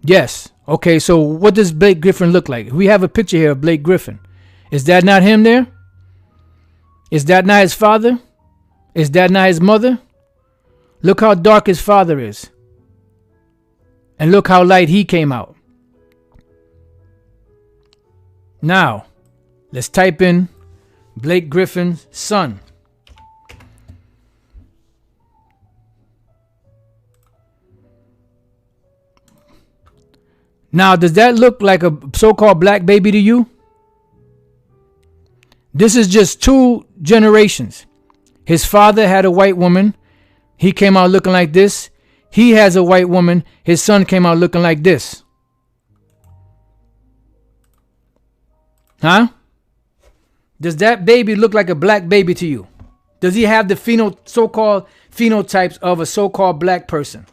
Yes. Okay, so what does Blake Griffin look like? We have a picture here of Blake Griffin. Is that not him there? Is that not his father? Is that not his mother? Look how dark his father is. And look how light he came out. Now, let's type in Blake Griffin's son. Now, does that look like a so-called black baby to you? This is just 2 generations. His father had a white woman. He came out looking like this. He has a white woman. His son came out looking like this. Huh? Does that baby look like a black baby to you? Does he have the so-called phenotypes of a so-called black person?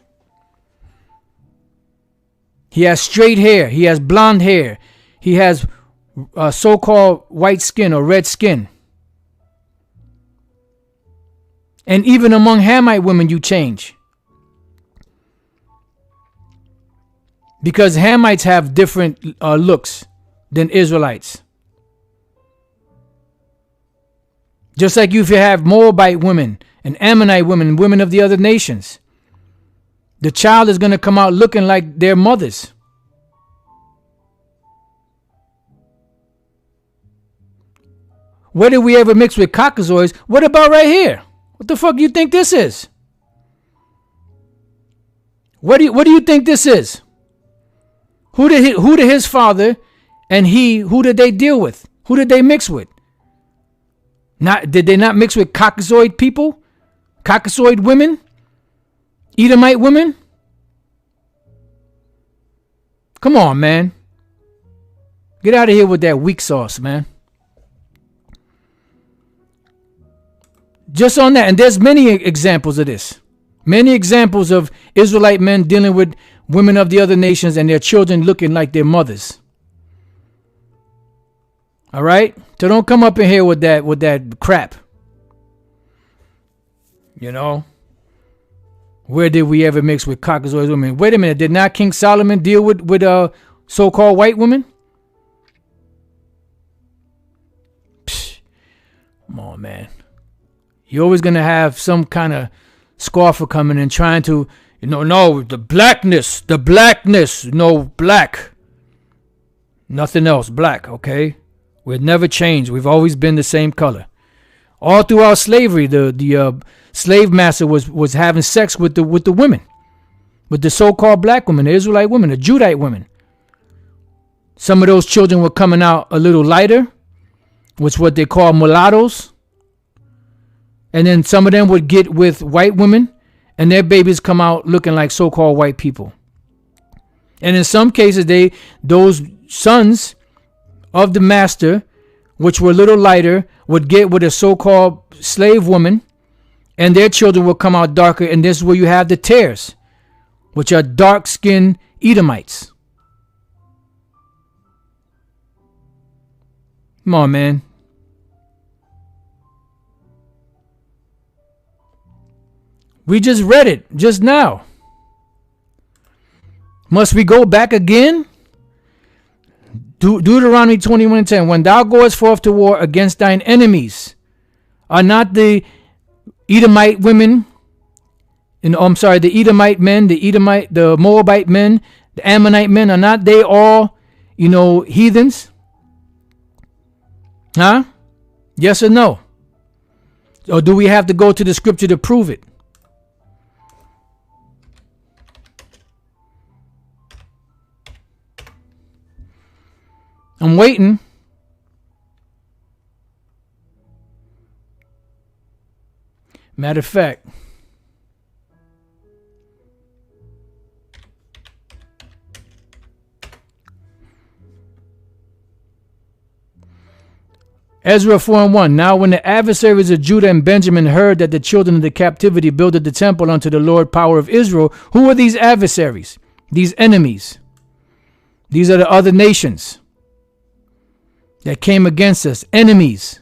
He has straight hair. He has blonde hair. He has so-called white skin or red skin. And even among Hamite women, you change. Because Hamites have different looks than Israelites. Just like if you have Moabite women and Ammonite women, women of the other nations, the child is going to come out looking like their mothers. Where did we ever mix with Caucasoids? What about right here? What the fuck do you think this is? What do you think this is? Who did his father and who did they deal with? Who did they mix with? Did they not mix with Caucasoid people? Caucasoid women? Edomite women? Come on, man. Get out of here with that weak sauce, man. Just on that. And there's many examples of this. Many examples of Israelite men dealing with women of the other nations and their children looking like their mothers. All right? So don't come up in here with that crap. You know? Where did we ever mix with Caucasoid women? Wait a minute. Did not King Solomon deal with so-called white women? Psh, come on, man. You're always going to have some kind of scoffer coming and trying to, no, the blackness, no, black. Nothing else, black, okay? We've never changed. We've always been the same color. All throughout slavery, the slave master was having sex with the women, with the so-called black women, the Israelite women, the Judite women. Some of those children were coming out a little lighter, which is what they call mulattoes. And then some of them would get with white women, and their babies come out looking like so-called white people. And in some cases, those sons of the master, which were a little lighter, would get with a so-called slave woman, and their children will come out darker. And this is where you have the tares, which are dark-skinned Edomites. Come on, man. We just read it just now. Must we go back again? Deuteronomy 21:10. When thou goest forth to war against thine enemies, are not the Edomite women, the Edomite men, the Moabite men, the Ammonite men, are not they all, heathens? Huh? Yes or no? Or do we have to go to the scripture to prove it? I'm waiting. Matter of fact, Ezra 4:1. Now when the adversaries of Judah and Benjamin heard that the children of the captivity builded the temple unto the Lord power of Israel, who are these adversaries? These enemies. These are the other nations that came against us. Enemies.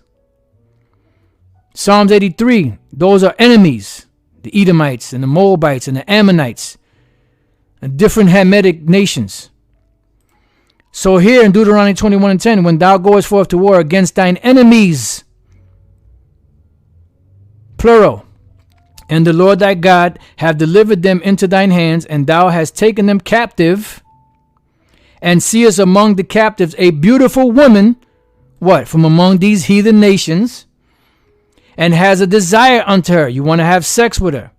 Psalms 83. Those are enemies. The Edomites and the Moabites and the Ammonites. And different Hamitic nations. So here in Deuteronomy 21:10, when thou goest forth to war against thine enemies, plural, and the Lord thy God have delivered them into thine hands, and thou hast taken them captive, and seest among the captives a beautiful woman, what? From among these heathen nations, and has a desire unto her. You want to have sex with her.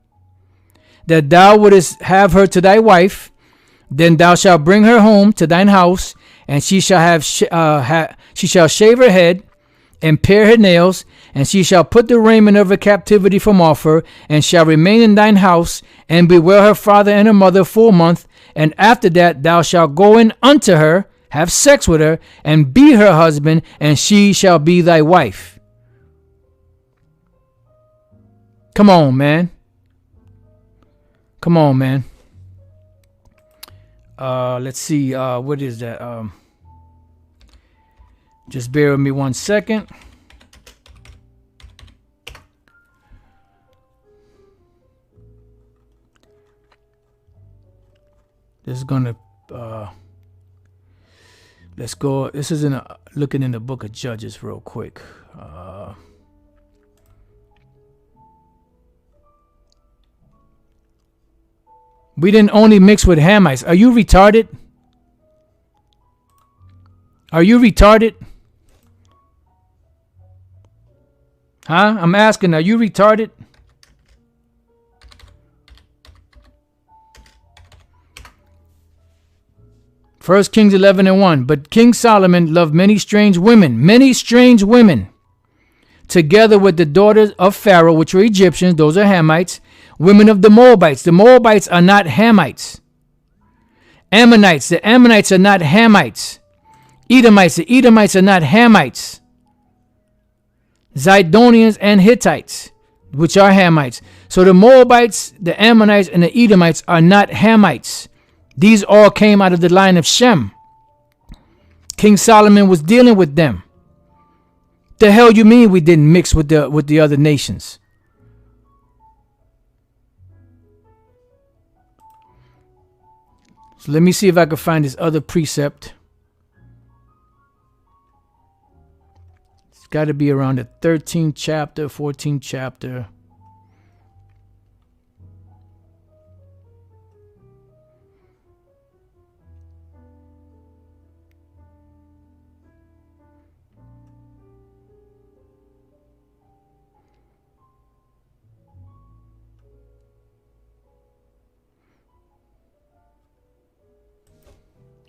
That thou wouldest have her to thy wife, then thou shalt bring her home to thine house, and she shall she shall shave her head and pare her nails, and she shall put the raiment of her captivity from off her, and shall remain in thine house, and bewail her father and her mother 4 months. And after that thou shalt go in unto her, have sex with her, and be her husband, and she shall be thy wife. Come on, man. Come on, man. Let's see. What is that? Just bear with me 1 second. This is gonna. Let's go. This is looking in the book of Judges real quick. We didn't only mix with Hamites. Are you retarded? Are you retarded? Huh? I'm asking, are you retarded? 1 Kings 11:1. But King Solomon loved many strange women, together with the daughters of Pharaoh, which were Egyptians, those are Hamites, women of the Moabites. The Moabites are not Hamites. Ammonites, the Ammonites are not Hamites. Edomites, the Edomites are not Hamites. Zidonians and Hittites, which are Hamites. So the Moabites, the Ammonites, and the Edomites are not Hamites. These all came out of the line of Shem. King Solomon was dealing with them. The hell you mean we didn't mix with the other nations? So let me see if I can find this other precept. It's got to be around the 13th chapter, 14th chapter.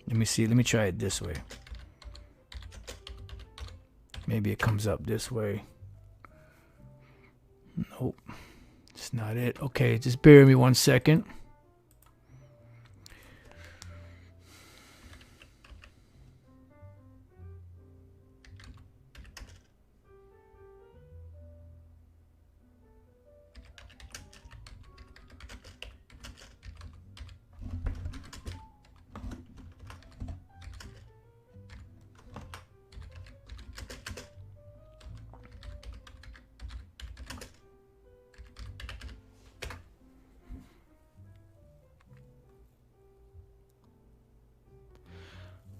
Let me see. Let me try it this way. Maybe it comes up this way. Nope. It's not it. Okay, just bear with me 1 second.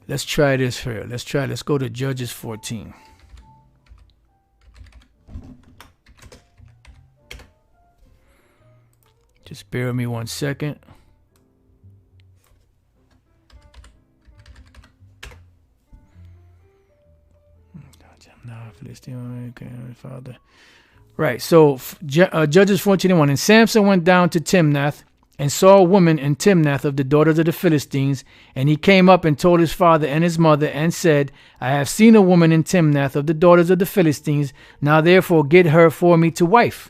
Let's try this here. Let's go to Judges 14. Just bear with me 1 second. Right, so Judges 14:1. And Samson went down to Timnath and saw a woman in Timnath of the daughters of the Philistines. And he came up and told his father and his mother and said, I have seen a woman in Timnath of the daughters of the Philistines. Now therefore get her for me to wife.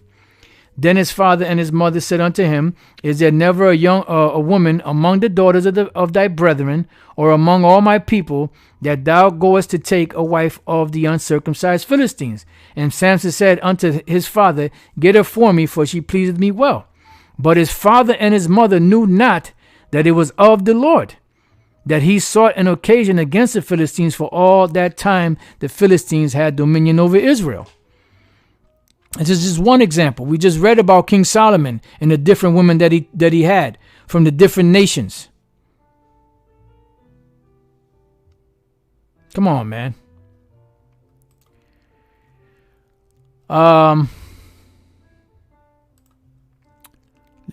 Then his father and his mother said unto him, Is there never a woman among the daughters of thy brethren, or among all my people, that thou goest to take a wife of the uncircumcised Philistines? And Samson said unto his father, Get her for me, for she pleaseth me well. But his father and his mother knew not that it was of the Lord, that he sought an occasion against the Philistines, for all that time the Philistines had dominion over Israel. This is just one example. We just read about King Solomon and the different women that he had from the different nations. Come on, man.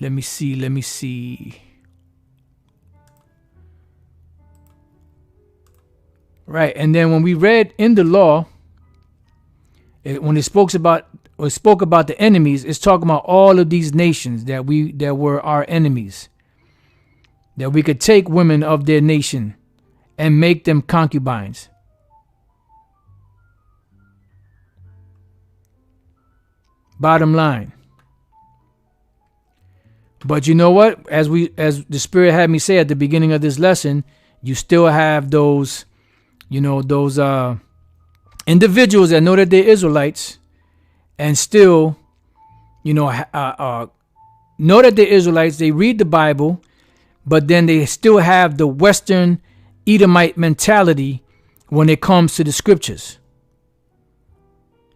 Let me see. Right, and then when we read in the law, when it spoke about the enemies, it's talking about all of these nations that were our enemies, that we could take women of their nation and make them concubines. Bottom line. But you know what? As the Spirit had me say at the beginning of this lesson, you still have those individuals that know that they're Israelites and still, know that they're Israelites. They read the Bible, but then they still have the Western Edomite mentality when it comes to the scriptures.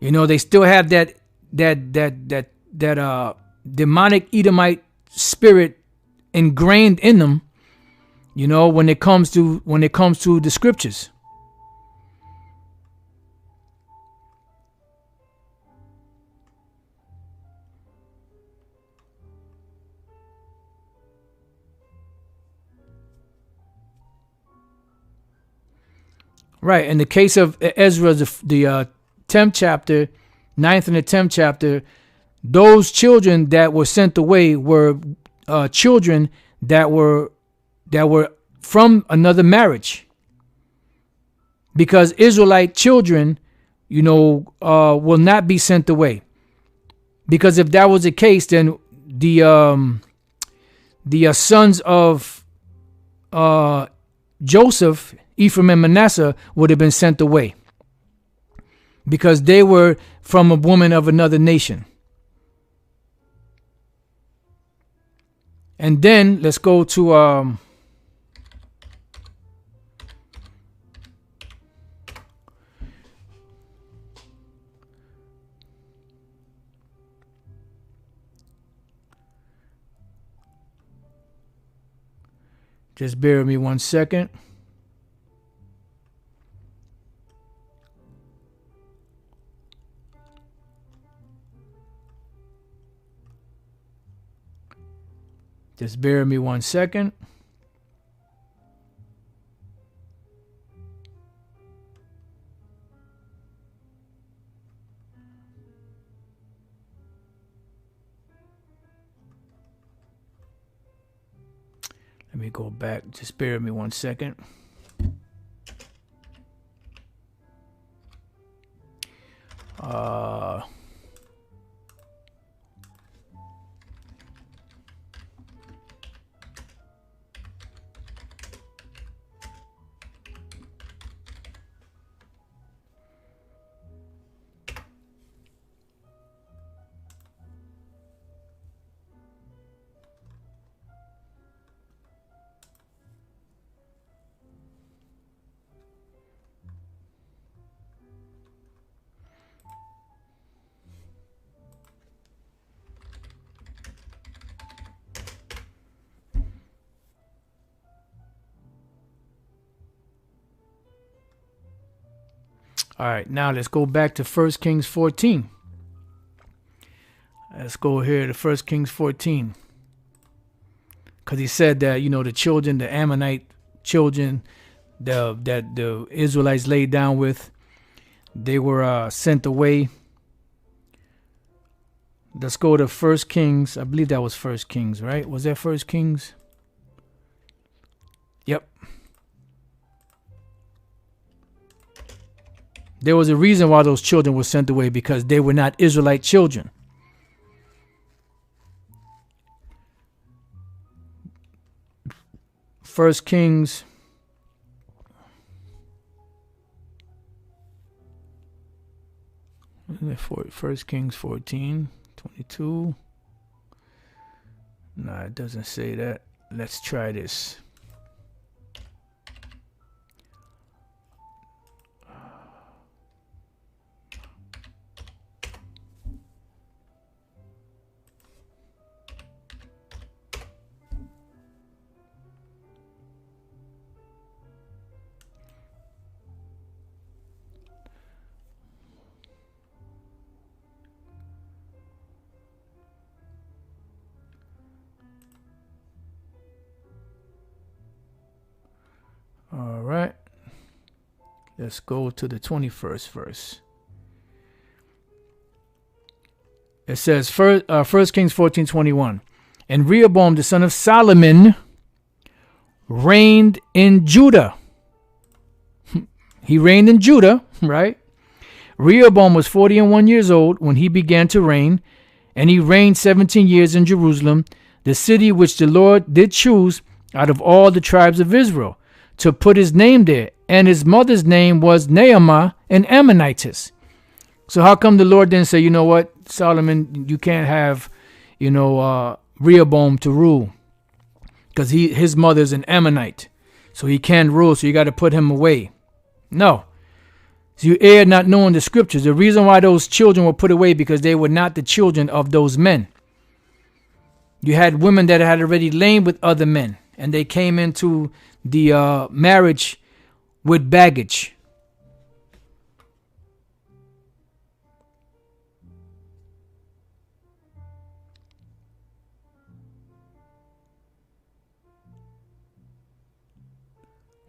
They still have that demonic Edomite spirit ingrained in them, when it comes to the scriptures. Right. In the case of Ezra, the 10th chapter, 9th and the 10th chapter, those children that were sent away were children that were from another marriage. Because Israelite children, will not be sent away. Because if that was the case, then the sons of Joseph, Ephraim and Manasseh, would have been sent away. Because they were from a woman of another nation. And then let's go to just bear with me 1 second. Just bear with me 1 second. Let me go back. Just bear with me 1 second. All right, now let's go back to 1 Kings 14. Let's go here to 1 Kings 14. Because he said that, the children, the Ammonite children that the Israelites laid down with, they were sent away. Let's go to 1 Kings. I believe that was 1 Kings, right? Was that 1 Kings? Yep. There was a reason why those children were sent away, because they were not Israelite children. First Kings. First Kings 14, 22. No, it doesn't say that. Let's try this. All right. Let's go to the 21st verse. It says, 1 Kings 14:21. And Rehoboam, the son of Solomon, reigned in Judah. He reigned in Judah, right? Rehoboam was 41 years old when he began to reign, and he reigned 17 years in Jerusalem, the city which the Lord did choose out of all the tribes of Israel, to put his name there. And his mother's name was Naamah, an Ammonitess. So how come the Lord didn't say, you know what, Solomon, you can't have, Rehoboam to rule? Because his mother's an Ammonite. So he can't rule, so you got to put him away. No. So you err not knowing the scriptures. The reason why those children were put away, because they were not the children of those men. You had women that had already lain with other men, and they came into the marriage with baggage.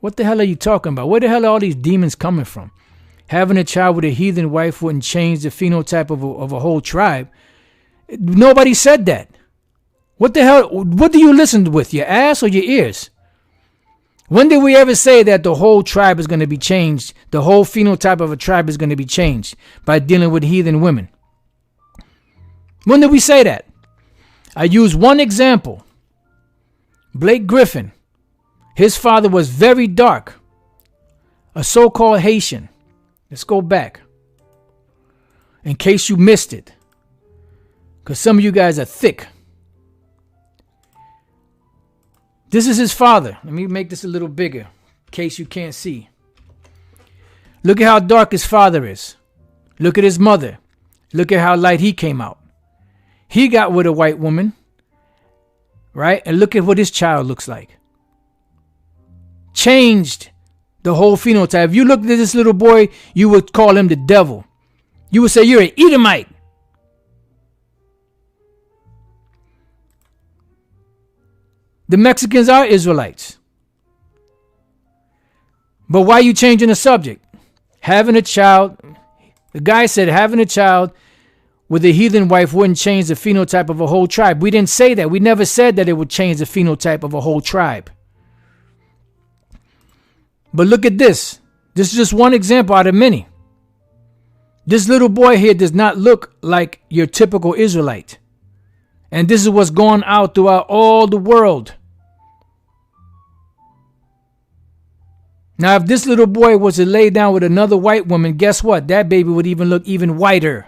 What the hell are you talking about? Where the hell are all these demons coming from? Having a child with a heathen wife wouldn't change the phenotype of a whole tribe. Nobody said that. What the hell? What do you listen with, your ass or your ears? When did we ever say that the whole tribe is going to be changed? The whole phenotype of a tribe is going to be changed by dealing with heathen women. When did we say that? I use one example. Blake Griffin. His father was very dark. A so-called Haitian. Let's go back. In case you missed it. Because some of you guys are thick. This is his father. Let me make this a little bigger in case you can't see. Look at how dark his father is. Look at his mother. Look at how light he came out. He got with a white woman. Right? And look at what his child looks like. Changed the whole phenotype. If you looked at this little boy, you would call him the devil. You would say you're an Edomite. The Mexicans are Israelites. But why are you changing the subject? Having a child, the guy said having a child with a heathen wife wouldn't change the phenotype of a whole tribe. We didn't say that. We never said that it would change the phenotype of a whole tribe. But look at this. This is just one example out of many. This little boy here does not look like your typical Israelite. And this is what's going out throughout all the world. Now, if this little boy was to lay down with another white woman, guess what? That baby would even look even whiter.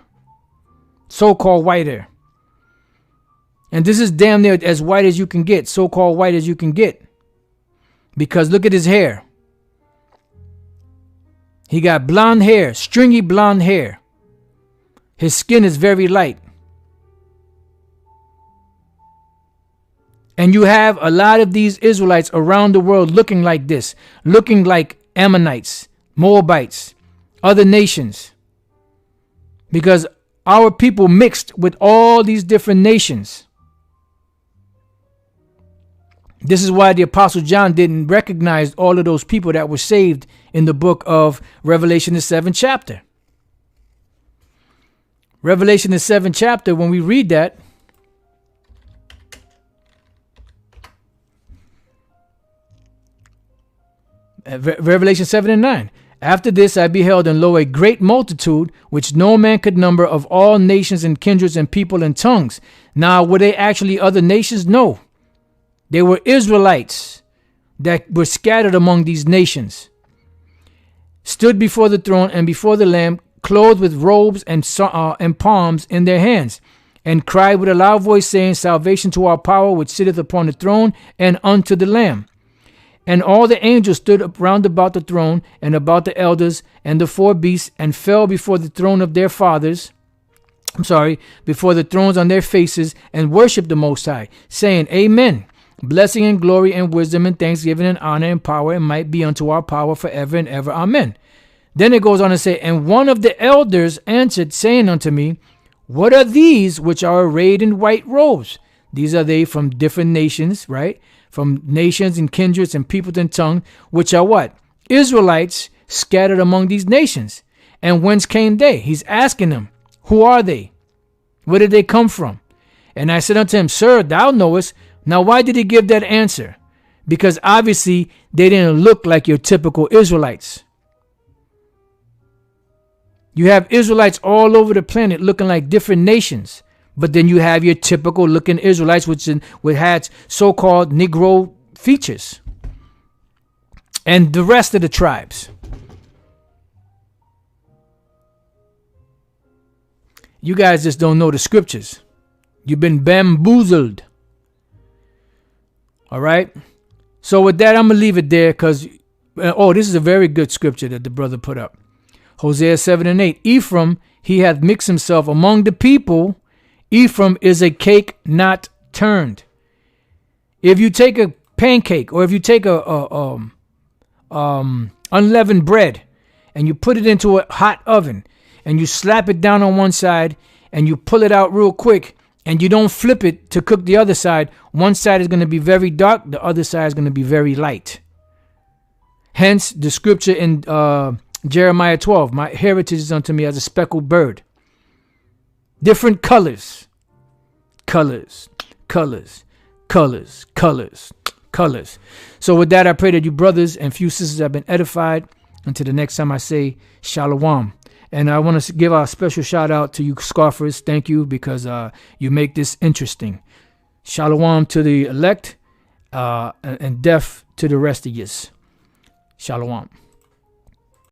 So-called whiter. And this is damn near as white as you can get. So-called white as you can get. Because look at his hair. He got blonde hair, stringy blonde hair. His skin is very light. And you have a lot of these Israelites around the world looking like this, looking like Ammonites, Moabites, other nations. Because our people mixed with all these different nations. This is why the Apostle John didn't recognize all of those people that were saved in the book of Revelation, the 7th chapter. Revelation, the 7th chapter, when we read that, Revelation 7 and 9. After this I beheld, and lo, a great multitude, which no man could number, of all nations and kindreds and people and tongues. Now, were they actually other nations? No. They were Israelites that were scattered among these nations. Stood before the throne and before the Lamb, clothed with robes and palms in their hands, and cried with a loud voice, saying, Salvation to our power, which sitteth upon the throne, and unto the Lamb. And all the angels stood round about the throne, and about the elders and the four beasts, and fell before the throne of their fathers, before the thrones on their faces, and worshipped the Most High, saying, Amen. Blessing and glory and wisdom and thanksgiving and honor and power and might be unto our power forever and ever. Amen. Then it goes on to say, And one of the elders answered, saying unto me, What are these which are arrayed in white robes? These are they from different nations, right? From nations and kindreds and people and tongue, which are what? Israelites scattered among these nations. And whence came they? He's asking them, who are they? Where did they come from? And I said unto him, Sir, thou knowest. Now, why did he give that answer? Because obviously they didn't look like your typical Israelites. You have Israelites all over the planet looking like different nations. But then you have your typical looking Israelites, which had so-called Negro features. And the rest of the tribes. You guys just don't know the scriptures. You've been bamboozled. All right. So with that, I'm going to leave it there because, this is a very good scripture that the brother put up. Hosea 7 and 8. Ephraim, he hath mixed himself among the people. Ephraim is a cake not turned. If you take a pancake or if you take a unleavened bread and you put it into a hot oven and you slap it down on one side and you pull it out real quick, and you don't flip it to cook the other side, one side is going to be very dark, the other side is going to be very light. Hence the scripture in Jeremiah 12, my heritage is unto me as a speckled bird. Different colors. Colors. colors. So with that, I pray that you brothers and few sisters have been edified. Until the next time I say shalom. And I want to give a special shout out to you scoffers. Thank you, because you make this interesting. Shalom to the elect and deaf to the rest of yous. Shalom.